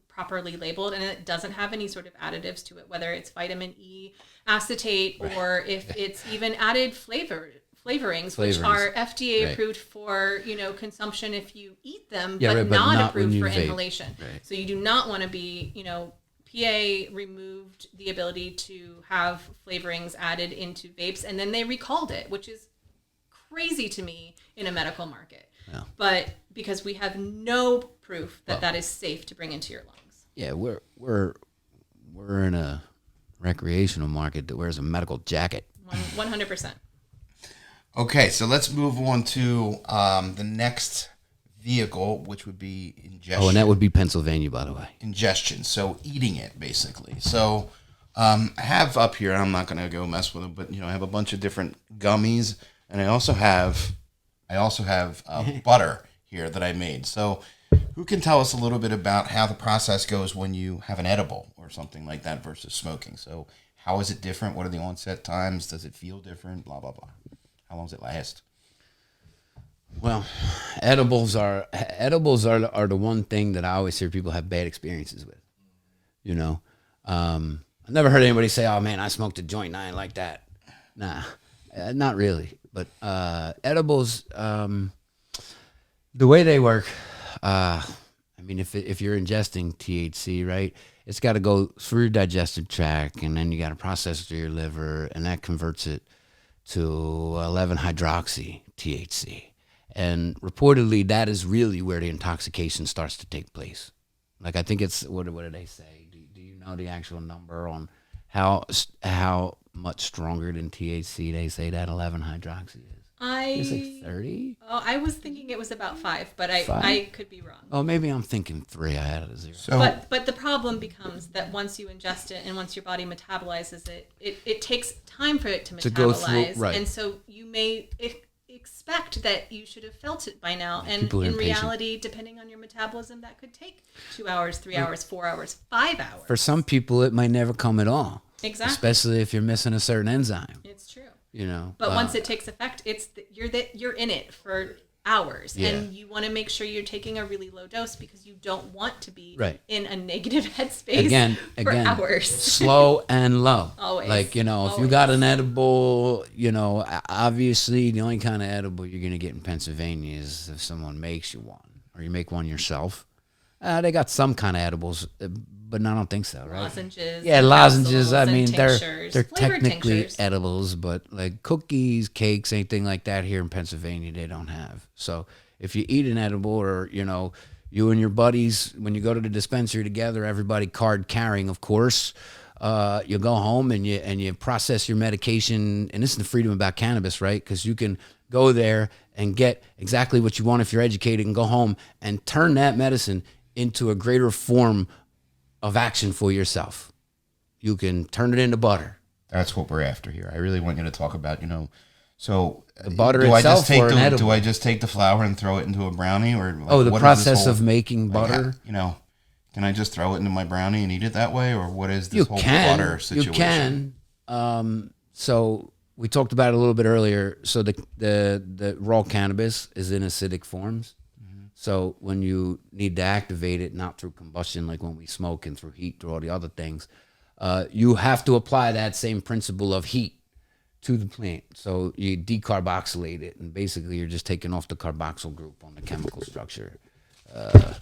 properly labeled, and it doesn't have any sort of additives to it, whether it's vitamin E acetate or if it's even added flavorings, which are FDA approved for consumption if you eat them, but not approved for inhalation. Right. So you do not want to be PA removed the ability to have flavorings added into vapes, and then they recalled it, which is crazy to me in a medical market. Yeah. But because we have no proof that is safe to bring into your lungs. Yeah, we're in a recreational market that wears a medical jacket. 100%. Okay, so let's move on to the next vehicle, which would be ingestion. Oh, and that would be Pennsylvania, by the way. Ingestion, so eating it, basically. So I have up here, and I'm not going to go mess with them, but I have a bunch of different gummies, and I also have butter here that I made. So Who can tell us a little bit about how the process goes when you have an edible or something like that versus smoking? So how is it different? What are the onset times? Does it feel different? Blah, blah, blah. How long does it last? Well, edibles are the one thing that I always hear people have bad experiences with. You know, I've never heard anybody say, "Oh man, I smoked a joint and I ain't like that." Nah, not really. But edibles, the way they work, I mean, if you're ingesting THC, right, it's got to go through your digestive tract, and then you got to process it through your liver, and that converts it to 11-hydroxy THC. And reportedly, that is really where the intoxication starts to take place. Like, I think it's, what do they say? Do you know the actual number on how much stronger than THC they say that 11-hydroxy is? It's like 30? Oh, I was thinking it was about 5, but I 5? could be wrong. Oh, maybe I'm thinking 3. I had it as 0. But the problem becomes that once you ingest it and once your body metabolizes it, it takes time for it to metabolize. go through, right. And so you may expect that you should have felt it by now. And People are in impatient. reality, depending on your metabolism, that could take 2 hours, 3 hours, 4 hours, 5 hours. For some people, it might never come at all. Exactly. Especially if you're missing a certain enzyme. It's true. You know, But once it takes effect, you're in it for hours, Yeah. and you want to make sure you're taking a really low dose because you don't want to be Right. in a negative headspace again, for hours. slow and low. Always. Like, you know, if you Always. got an edible, you know, obviously the only kind of edible you're going to get in Pennsylvania is if someone makes you one, or you make one yourself. They got some kind of edibles, but I don't think so, right? Lozenges. Yeah, and lozenges. I capsules mean, and they're tinctures, flavored technically tinctures. edibles, but like cookies, cakes, anything like that here in Pennsylvania, they don't have. So if you eat an edible, or you know, you and your buddies, when you go to the dispensary together, everybody card carrying, of course, you go home and you process your medication. And this is the freedom about cannabis, right? Because you can go there and get exactly what you want if you're educated, and go home and turn that medicine into a greater form of action for yourself. You can turn it into butter. That's what we're after here. I really want you to talk about, you know, so The butter do I itself just take or an edible? do I just take the flour and throw it into a brownie, or like, Oh, the what is this process whole- of making like, butter. you know, can I just throw it into my brownie and eat it that way, or what is this You whole can. butter situation? You can. So we talked about it a little bit earlier. So the raw cannabis is in acidic forms. So when you need to activate it, not through combustion like when we smoke, and through heat, through all the other things, you have to apply that same principle of heat to the plant. So you decarboxylate it, and basically you're just taking off the carboxyl group on the chemical structure. So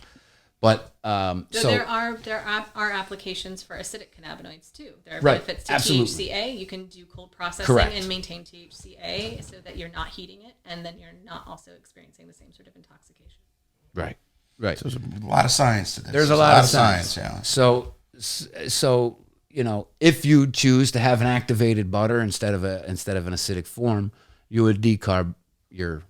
there are applications for acidic cannabinoids too. There are Right, benefits to absolutely. THCA. You can do cold processing Correct. and maintain THCA so that you're not heating it, and then you're not also experiencing the same sort of intoxication. Right. So there's a lot of science to this. There's a lot of science. Yeah. So you know, if you choose to have an activated butter instead of an acidic form, you would decarb your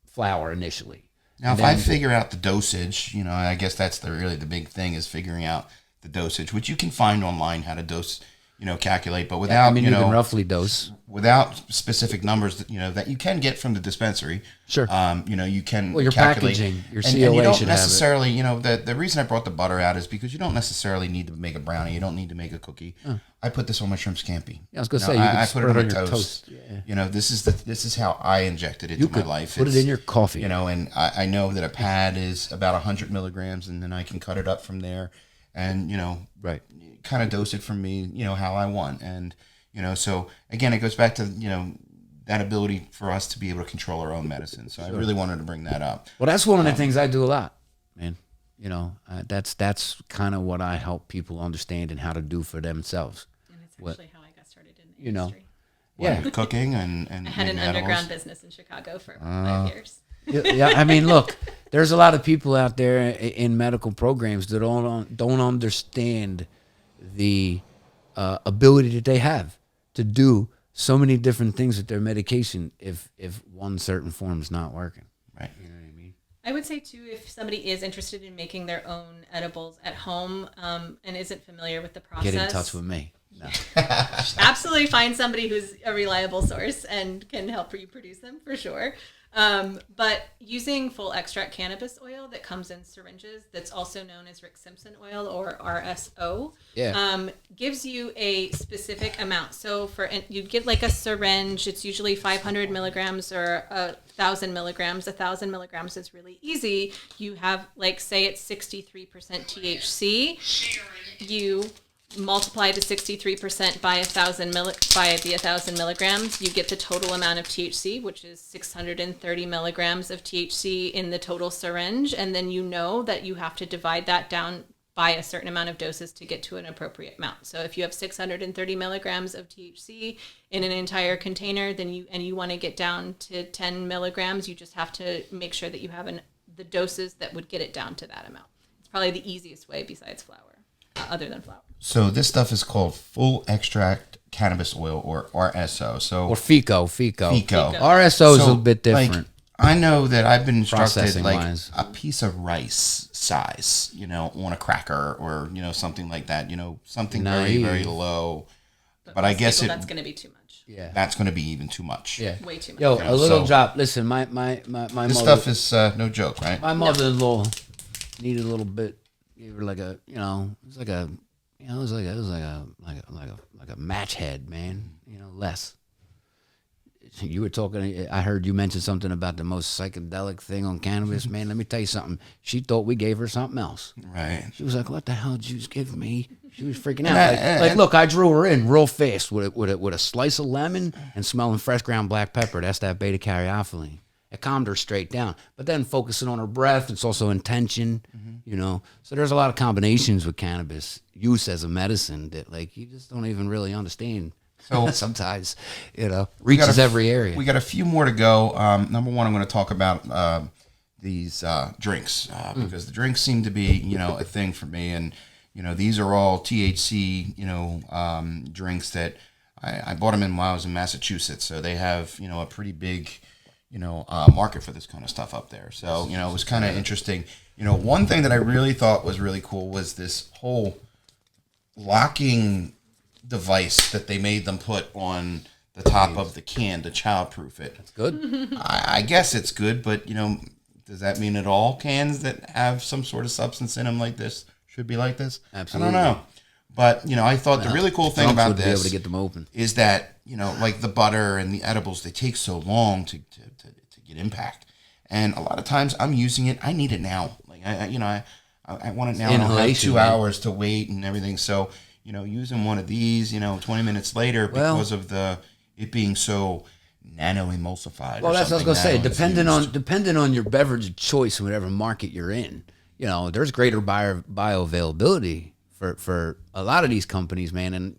flour initially. Now, And if I then- figure out the dosage, you know, I guess that's really the big thing, is figuring out the dosage, which you can find online how to dose, you know, calculate, but without, I mean, you you know, can roughly dose. without specific numbers that, you know, that you can get from the dispensary. Sure. You know, you can Well, your calculate. packaging, your and COA you don't should have it. necessarily, you know, the reason I brought the butter out is because you don't necessarily need to make a brownie. You don't need to make a cookie. I put this on my shrimp scampi. Yeah, I was gonna You say, know, you could I put spread it on your my toast. Yeah. You know, this is how I injected it You into my could life. put it in your coffee. You know, and I know that a pad is about 100 milligrams, and then I can cut it up from there, and you know, Right. kind of dose it from me, you know, how I want. And you know, so again, it goes back to, you know, that ability for us to be able to control our own medicine. So I really wanted to bring that up. Well, that's one of the things I do a lot, man. You know, that's kind of what I help people understand and how to do for themselves. And it's actually how I got started in the you know, industry. Yeah. With cooking and I had an making edibles. underground business in Chicago for 5 years. Yeah, I mean, look, there's a lot of people out there in medical programs that don't understand the ability that they have to do so many different things with their medication if one certain form is not working. Right. You know what I mean? I would say too, if somebody is interested in making their own edibles at home and isn't familiar with the process, Get in touch with me. No. absolutely find somebody who's a reliable source and can help you produce them for sure. But using full extract cannabis oil that comes in syringes, that's also known as Rick Simpson oil or RSO, gives you a specific amount. So you get like a syringe, it's usually 500 milligrams or 1,000 milligrams. 1,000 milligrams is really easy. You have, like, say it's 63% THC. You multiply the 63% by 1,000 milligrams, you get the total amount of THC, which is 630 milligrams of THC in the total syringe, and then you know that you have to divide that down by a certain amount of doses to get to an appropriate amount. So if you have 630 milligrams of THC in an entire container, then you want to get down to 10 milligrams, you just have to make sure that you have the doses that would get it down to that amount. It's probably the easiest way besides flour, other than flour. So this stuff is called full extract cannabis oil, or RSO. So Or FICO. FICO. RSO is So, a bit different. Like, I know that I've been instructed Processing like wise. a piece of rice size, on a cracker, or something like that. Something very, very low. But I guess that's going to be too much. Yeah. That's going to be even too much. Yeah. Way too much. Yo, a little so- drop. Listen, my This mother, stuff is no joke, right? my mother-in-law needed a little bit. Gave her like a, it was like a, it was like a match head, man. Less. You were talking. I heard you mention something about the most psychedelic thing on cannabis, man. Let me tell you something. She thought we gave her something else. Right. She was like, "What the hell did you give me?" She was freaking out. Look, I drew her in real fast with a slice of lemon and smelling fresh ground black pepper. That's that beta caryophyllene. It calmed her straight down. But then focusing on her breath, it's also intention. So there's a lot of combinations with cannabis use as a medicine that, like, you just don't even really understand. So sometimes, reaches every area. We got a few more to go. Number one, I'm going to talk about these drinks because the drinks seem to be, a thing for me. And, these are all THC, drinks that I bought them while I was in Massachusetts. So they have, a pretty big, market for this kind of stuff up there. So, it was kind of interesting. One thing that I really thought was really cool was this whole locking device that they made them put on the top of the can to childproof it. It's good. I guess it's good, but does that mean that all cans that have some sort of substance in them like this should be like this? Absolutely. I don't know. But I thought the really cool thing about would be able this to get them open. is that like the butter and the edibles, they take so long to get impact, and a lot of times I'm using it. I need it now. Like I want it now. I don't have 2 hours to wait and everything. So using one of these, 20 minutes later, because of it being so nano emulsified. Well, that's what I was going to say. Depending on your beverage of choice and whatever market you're in, there's greater bioavailability for a lot of these companies, man. And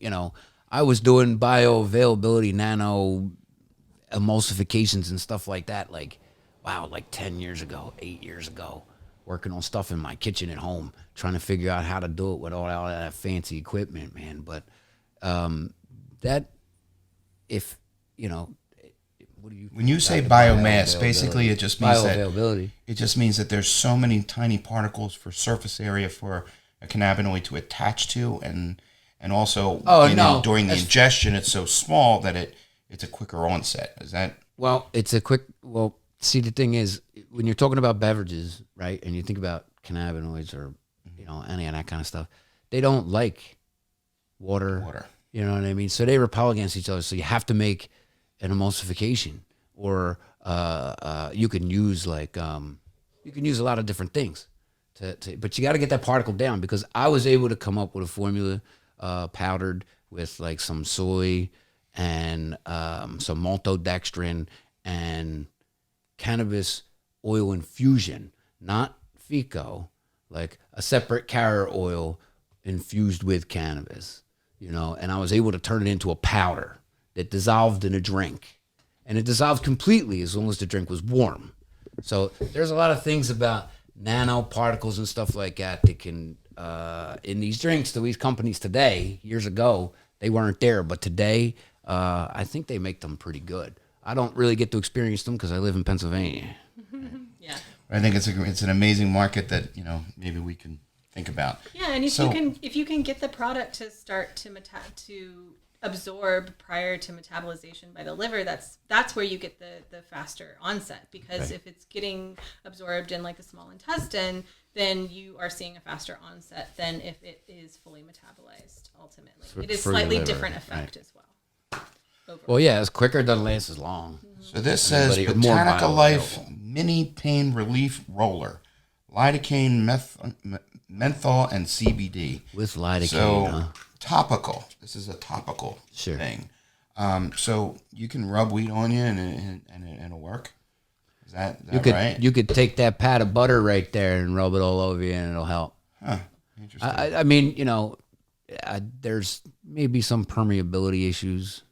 I was doing bioavailability nano emulsifications and stuff like that, like 10 years ago, 8 years ago. Working on stuff in my kitchen at home, trying to figure out how to do it with all that fancy equipment, man. But that, if what do you? When you say biomass, basically it just means bioavailability. It just means that there's so many tiny particles for surface area for a cannabinoid to attach to, and also during the ingestion, it's so small that it's a quicker onset. Is that? Well, it's a quick. Well, see, the thing is, when you're talking about beverages, right, and you think about cannabinoids or any of that kind of stuff, they don't like water. You know what I mean? So they repel against each other. So you have to make an emulsification, or you can use a lot of different things but you got to get that particle down, because I was able to come up with a formula powdered with like some soy and some maltodextrin and cannabis oil infusion, not FICO, like a separate carrier oil infused with cannabis, and I was able to turn it into a powder that dissolved in a drink, and it dissolved completely as long as the drink was warm. So there's a lot of things about nanoparticles and stuff like that can, in these drinks to these companies today. Years ago, they weren't there, but today, I think they make them pretty good. I don't really get to experience them because I live in Pennsylvania. Yeah. I think it's an amazing market that maybe we can think about. Yeah, and if you can get the product to start to absorb prior to metabolization by the liver, that's where you get the faster onset, because if it's getting absorbed in like the small intestine, then you are seeing a faster onset than if it is fully metabolized ultimately. It is slightly different effect as well. Overall. Well, yeah, it's quicker, doesn't last as long. So this says Botanica Life Mini Pain Relief Roller, lidocaine, menthol, and CBD. With lidocaine, so topical. This is a topical thing. So you can rub weed on you and it'll work. Is that right? You could take that pat of butter right there and rub it all over you, and it'll help. Huh. Interesting. I mean, there's maybe some permeability issues.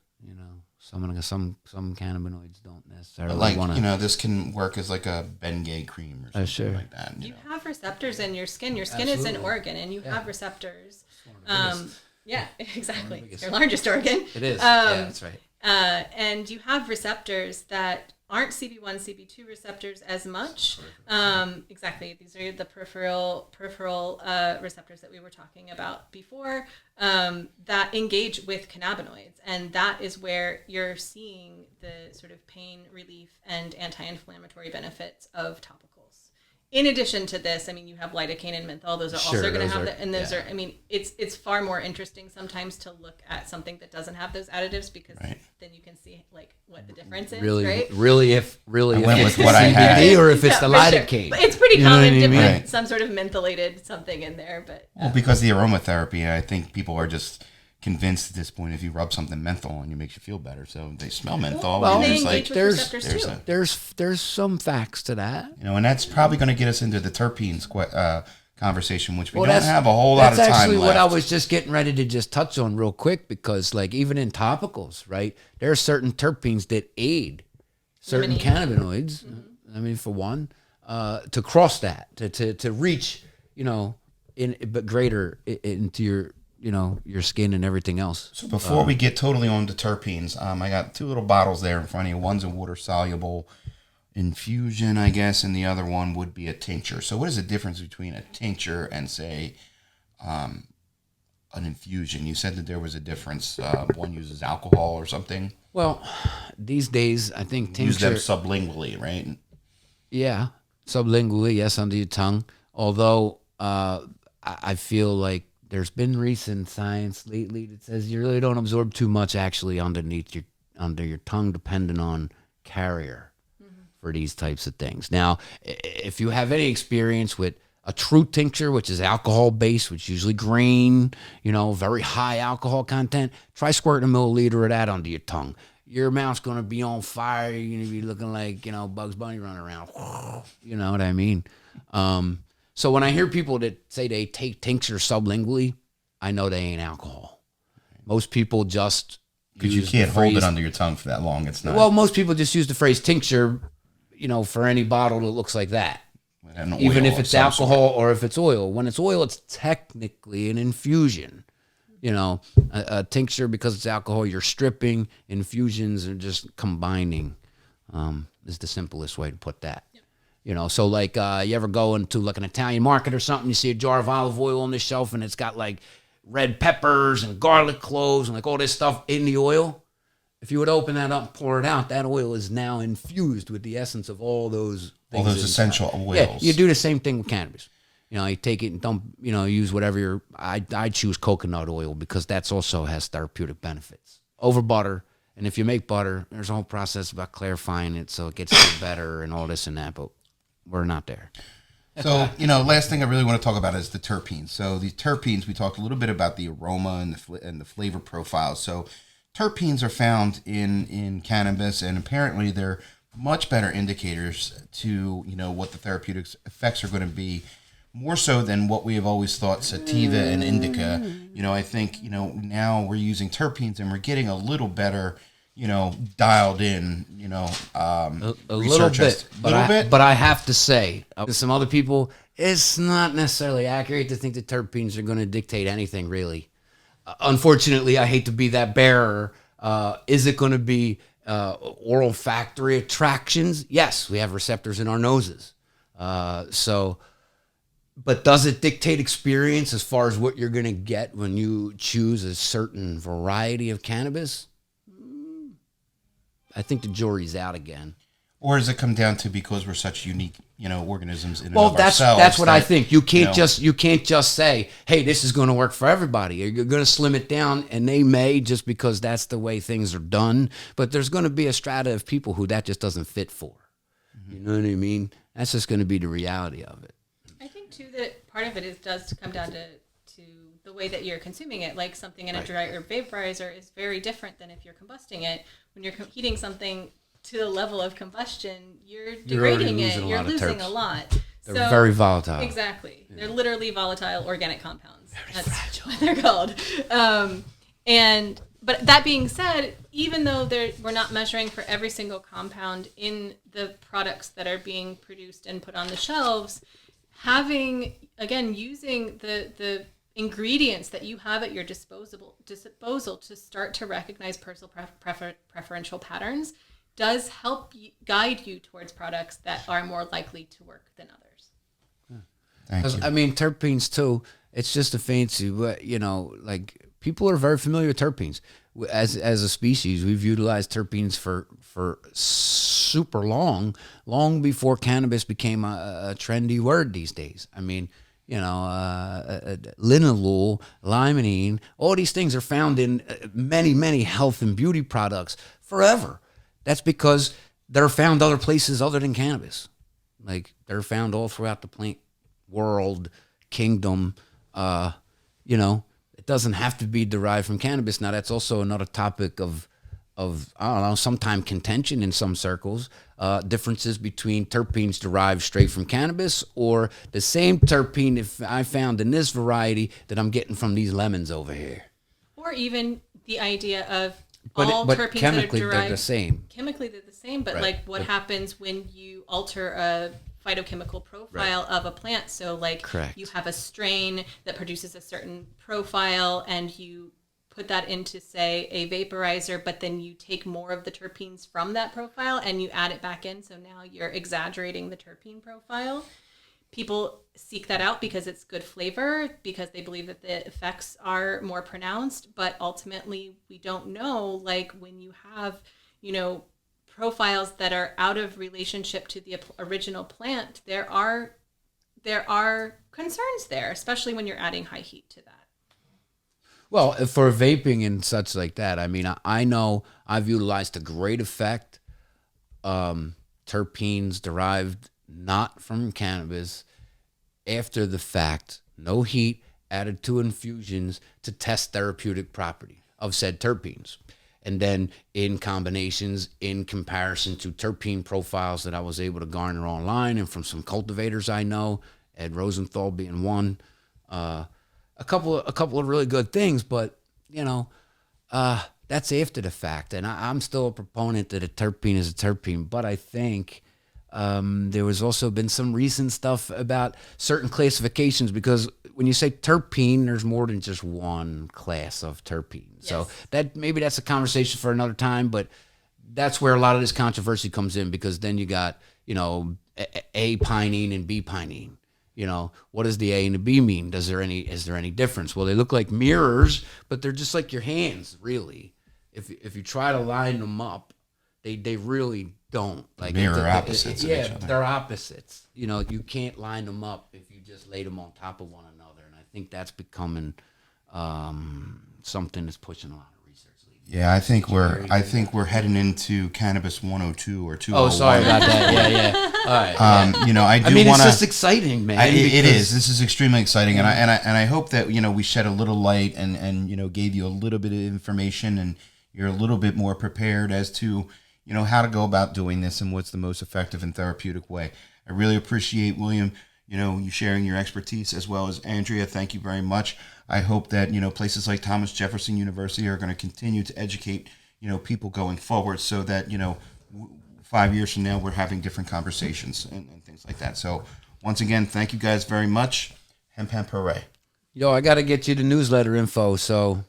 Some cannabinoids don't necessarily want to. This can work as like a Bengay cream or something like that. You have receptors in your skin. Your skin is an organ, and you have receptors. Yeah, exactly. It's your largest organ. It is. Yeah, that's right. And you have receptors that aren't CB1, CB2 receptors as much. Exactly. These are the peripheral receptors that we were talking about before that engage with cannabinoids. And that is where you're seeing the sort of pain relief and anti-inflammatory benefits of topicals. In addition to this, I mean, you have lidocaine and menthol. Those are also going to have that. And those are, I mean, it's far more interesting sometimes to look at something that doesn't have those additives, because then you can see like what the difference is, right? Really, if it's the CBD or if it's the lidocaine. But it's pretty common to put some sort of mentholated something in there. But because the aromatherapy, I think people are just convinced at this point, if you rub something menthol on you, it makes you feel better. So they smell menthol. Well, they engage with receptors too. There's some facts to that. And that's probably going to get us into the terpenes conversation, which we don't have a whole lot of time left. That's actually what I was just getting ready to just touch on real quick, because like even in topicals, right, there are certain terpenes that aid certain cannabinoids. I mean, for one, to cross that, to reach, but greater into your skin and everything else. So before we get totally on to terpenes, I got two little bottles there in front of you. One's a water-soluble infusion, I guess, and the other one would be a tincture. So what is the difference between a tincture and, say, an infusion? You said that there was a difference. One uses alcohol or something. Well, these days, I think tincture... Use them sublingually, right? Yeah, sublingually, yes, under your tongue. Although I feel like there's been recent science lately that says you really don't absorb too much actually under your tongue, depending on carrier for these types of things. Now, if you have any experience with a true tincture, which is alcohol based, which is usually green, very high alcohol content, try squirting a milliliter of that under your tongue. Your mouth's going to be on fire. You're going to be looking like, Bugs Bunny running around. You know what I mean? So when I hear people that say they take tincture sublingually, I know they ain't alcohol. Most people just because you can't hold it under your tongue for that long. It's not. Well, most people just use the phrase tincture, for any bottle that looks like that. Even if it's alcohol or if it's oil. When it's oil, it's technically an infusion. A tincture, because it's alcohol, you're stripping. Infusions are just combining. Is the simplest way to put that. So like you ever go into like an Italian market or something, you see a jar of olive oil on the shelf and it's got like red peppers and garlic cloves and like all this stuff in the oil. If you would open that up and pour it out, that oil is now infused with the essence of all those things. All those essential oils. Yeah, you do the same thing with cannabis. You take it and don't, use whatever I choose coconut oil because that's also has therapeutic benefits over butter. And if you make butter, there's a whole process about clarifying it so it gets better and all this and that, but we're not there. So, last thing I really want to talk about is the terpenes. So these terpenes, we talked a little bit about the aroma and the flavor profile. So terpenes are found in cannabis, and apparently they're much better indicators to, what the therapeutic effects are going to be, more so than what we have always thought sativa and indica. I think, now we're using terpenes and we're getting a little better, dialed in, a little bit. But I have to say, to some other people, it's not necessarily accurate to think that terpenes are going to dictate anything, really. Unfortunately, I hate to be that bearer. Is it going to be olfactory attractions? Yes, we have receptors in our noses. So But does it dictate experience as far as what you're going to get when you choose a certain variety of cannabis? I think the jury's out again. Or does it come down to because we're such unique, organisms in and Well, of ourselves? that's what I think. You can't you just say, "Hey, this is going to work for everybody." You're going to slim it down, and they may, just because that's the way things are done. But there's going to be a strata of people who that just doesn't fit for. You know what I mean? That's just going to be the reality of it. I think too that part of it does come down to the way that you're consuming it. Like something in a dry herb vaporizer is very different than if you're combusting it. When you're heating something to the level of combustion, you're degrading it. You're losing a lot. They're very volatile. Exactly. Yeah. They're literally volatile organic compounds. Very fragile. What they're called. But that being said, even though we're not measuring for every single compound in the products that are being produced and put on the shelves, using the ingredients that you have at your disposal to start to recognize personal preferential patterns does help guide you towards products that are more likely to work than others. Thank you. I mean, terpenes too. It's just a fancy, like people are very familiar with terpenes. As a species, we've utilized terpenes for super long before cannabis became a trendy word these days. I mean, linalool, limonene, all these things are found in many, many health and beauty products forever. That's because they're found other places other than cannabis. Like they're found all throughout the plant world, kingdom. It doesn't have to be derived from cannabis. Now that's also another topic of I don't know, sometime contention in some circles. Differences between terpenes derived straight from cannabis or the same terpene if I found in this variety that I'm getting from these lemons over here. Or even the idea of But terpenes chemically that are derived, they're the same. Chemically they're the same, but Right. like what happens when you alter a phytochemical profile of a plant? So like Correct. you have a strain that produces a certain profile and you put that into, say, a vaporizer, but then you take more of the terpenes from that profile and you add it back in. So now you're exaggerating the terpene profile. People seek that out because it's good flavor, because they believe that the effects are more pronounced. But ultimately, we don't know, like when you have, profiles that are out of relationship to the original plant, there are concerns there, especially when you're adding high heat to that. Well, for vaping and such like that, I mean, I know I've utilized to great effect terpenes derived not from cannabis after the fact, no heat, added to infusions to test therapeutic property of said terpenes. And then in combinations, in comparison to terpene profiles that I was able to garner online and from some cultivators I know, Ed Rosenthal being one, a couple of really good things, but that's after the fact. And I'm still a proponent that a terpene is a terpene, but I think there was also been some recent stuff about certain classifications, because when you say terpene, there's more than just one class of terpene. Yes. So that's a conversation for another time, but that's where a lot of this controversy comes in, because then you got, A pinene and B pinene. What does the A and the B mean? Is there any difference? Well, they look like mirrors, but they're just like your hands, really. If you try to line them up, they really don't. Like mirror opposites of each other. They're opposites. You can't line them up if you just lay them on top of one another. And I think that's becoming something that's pushing a lot of research. Yeah, I think we're heading into Cannabis 102 or 201. Oh, sorry about that. Yeah. All right. It's just exciting, man. It is. This is extremely exciting, and I hope that we shed a little light and gave you a little bit of information, and you're a little bit more prepared as to how to go about doing this and what's the most effective and therapeutic way. I really appreciate, William, you sharing your expertise, as well as Andrea. Thank you very much. I hope that places like Thomas Jefferson University are going to continue to educate people going forward, so that 5 years from now we're having different conversations and things like that. So once again, thank you guys very much. Hemp hooray. I got to get you the newsletter info, so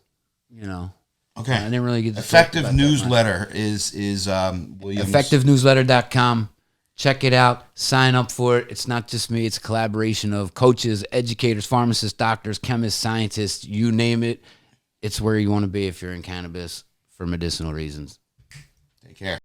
Okay. I didn't really get effective newsletter is William's. EffectiveNewsletter.com. Check it out. Sign up for it. It's not just me. It's a collaboration of coaches, educators, pharmacists, doctors, chemists, scientists, you name it. It's where you want to be if you're in cannabis for medicinal reasons. Take care.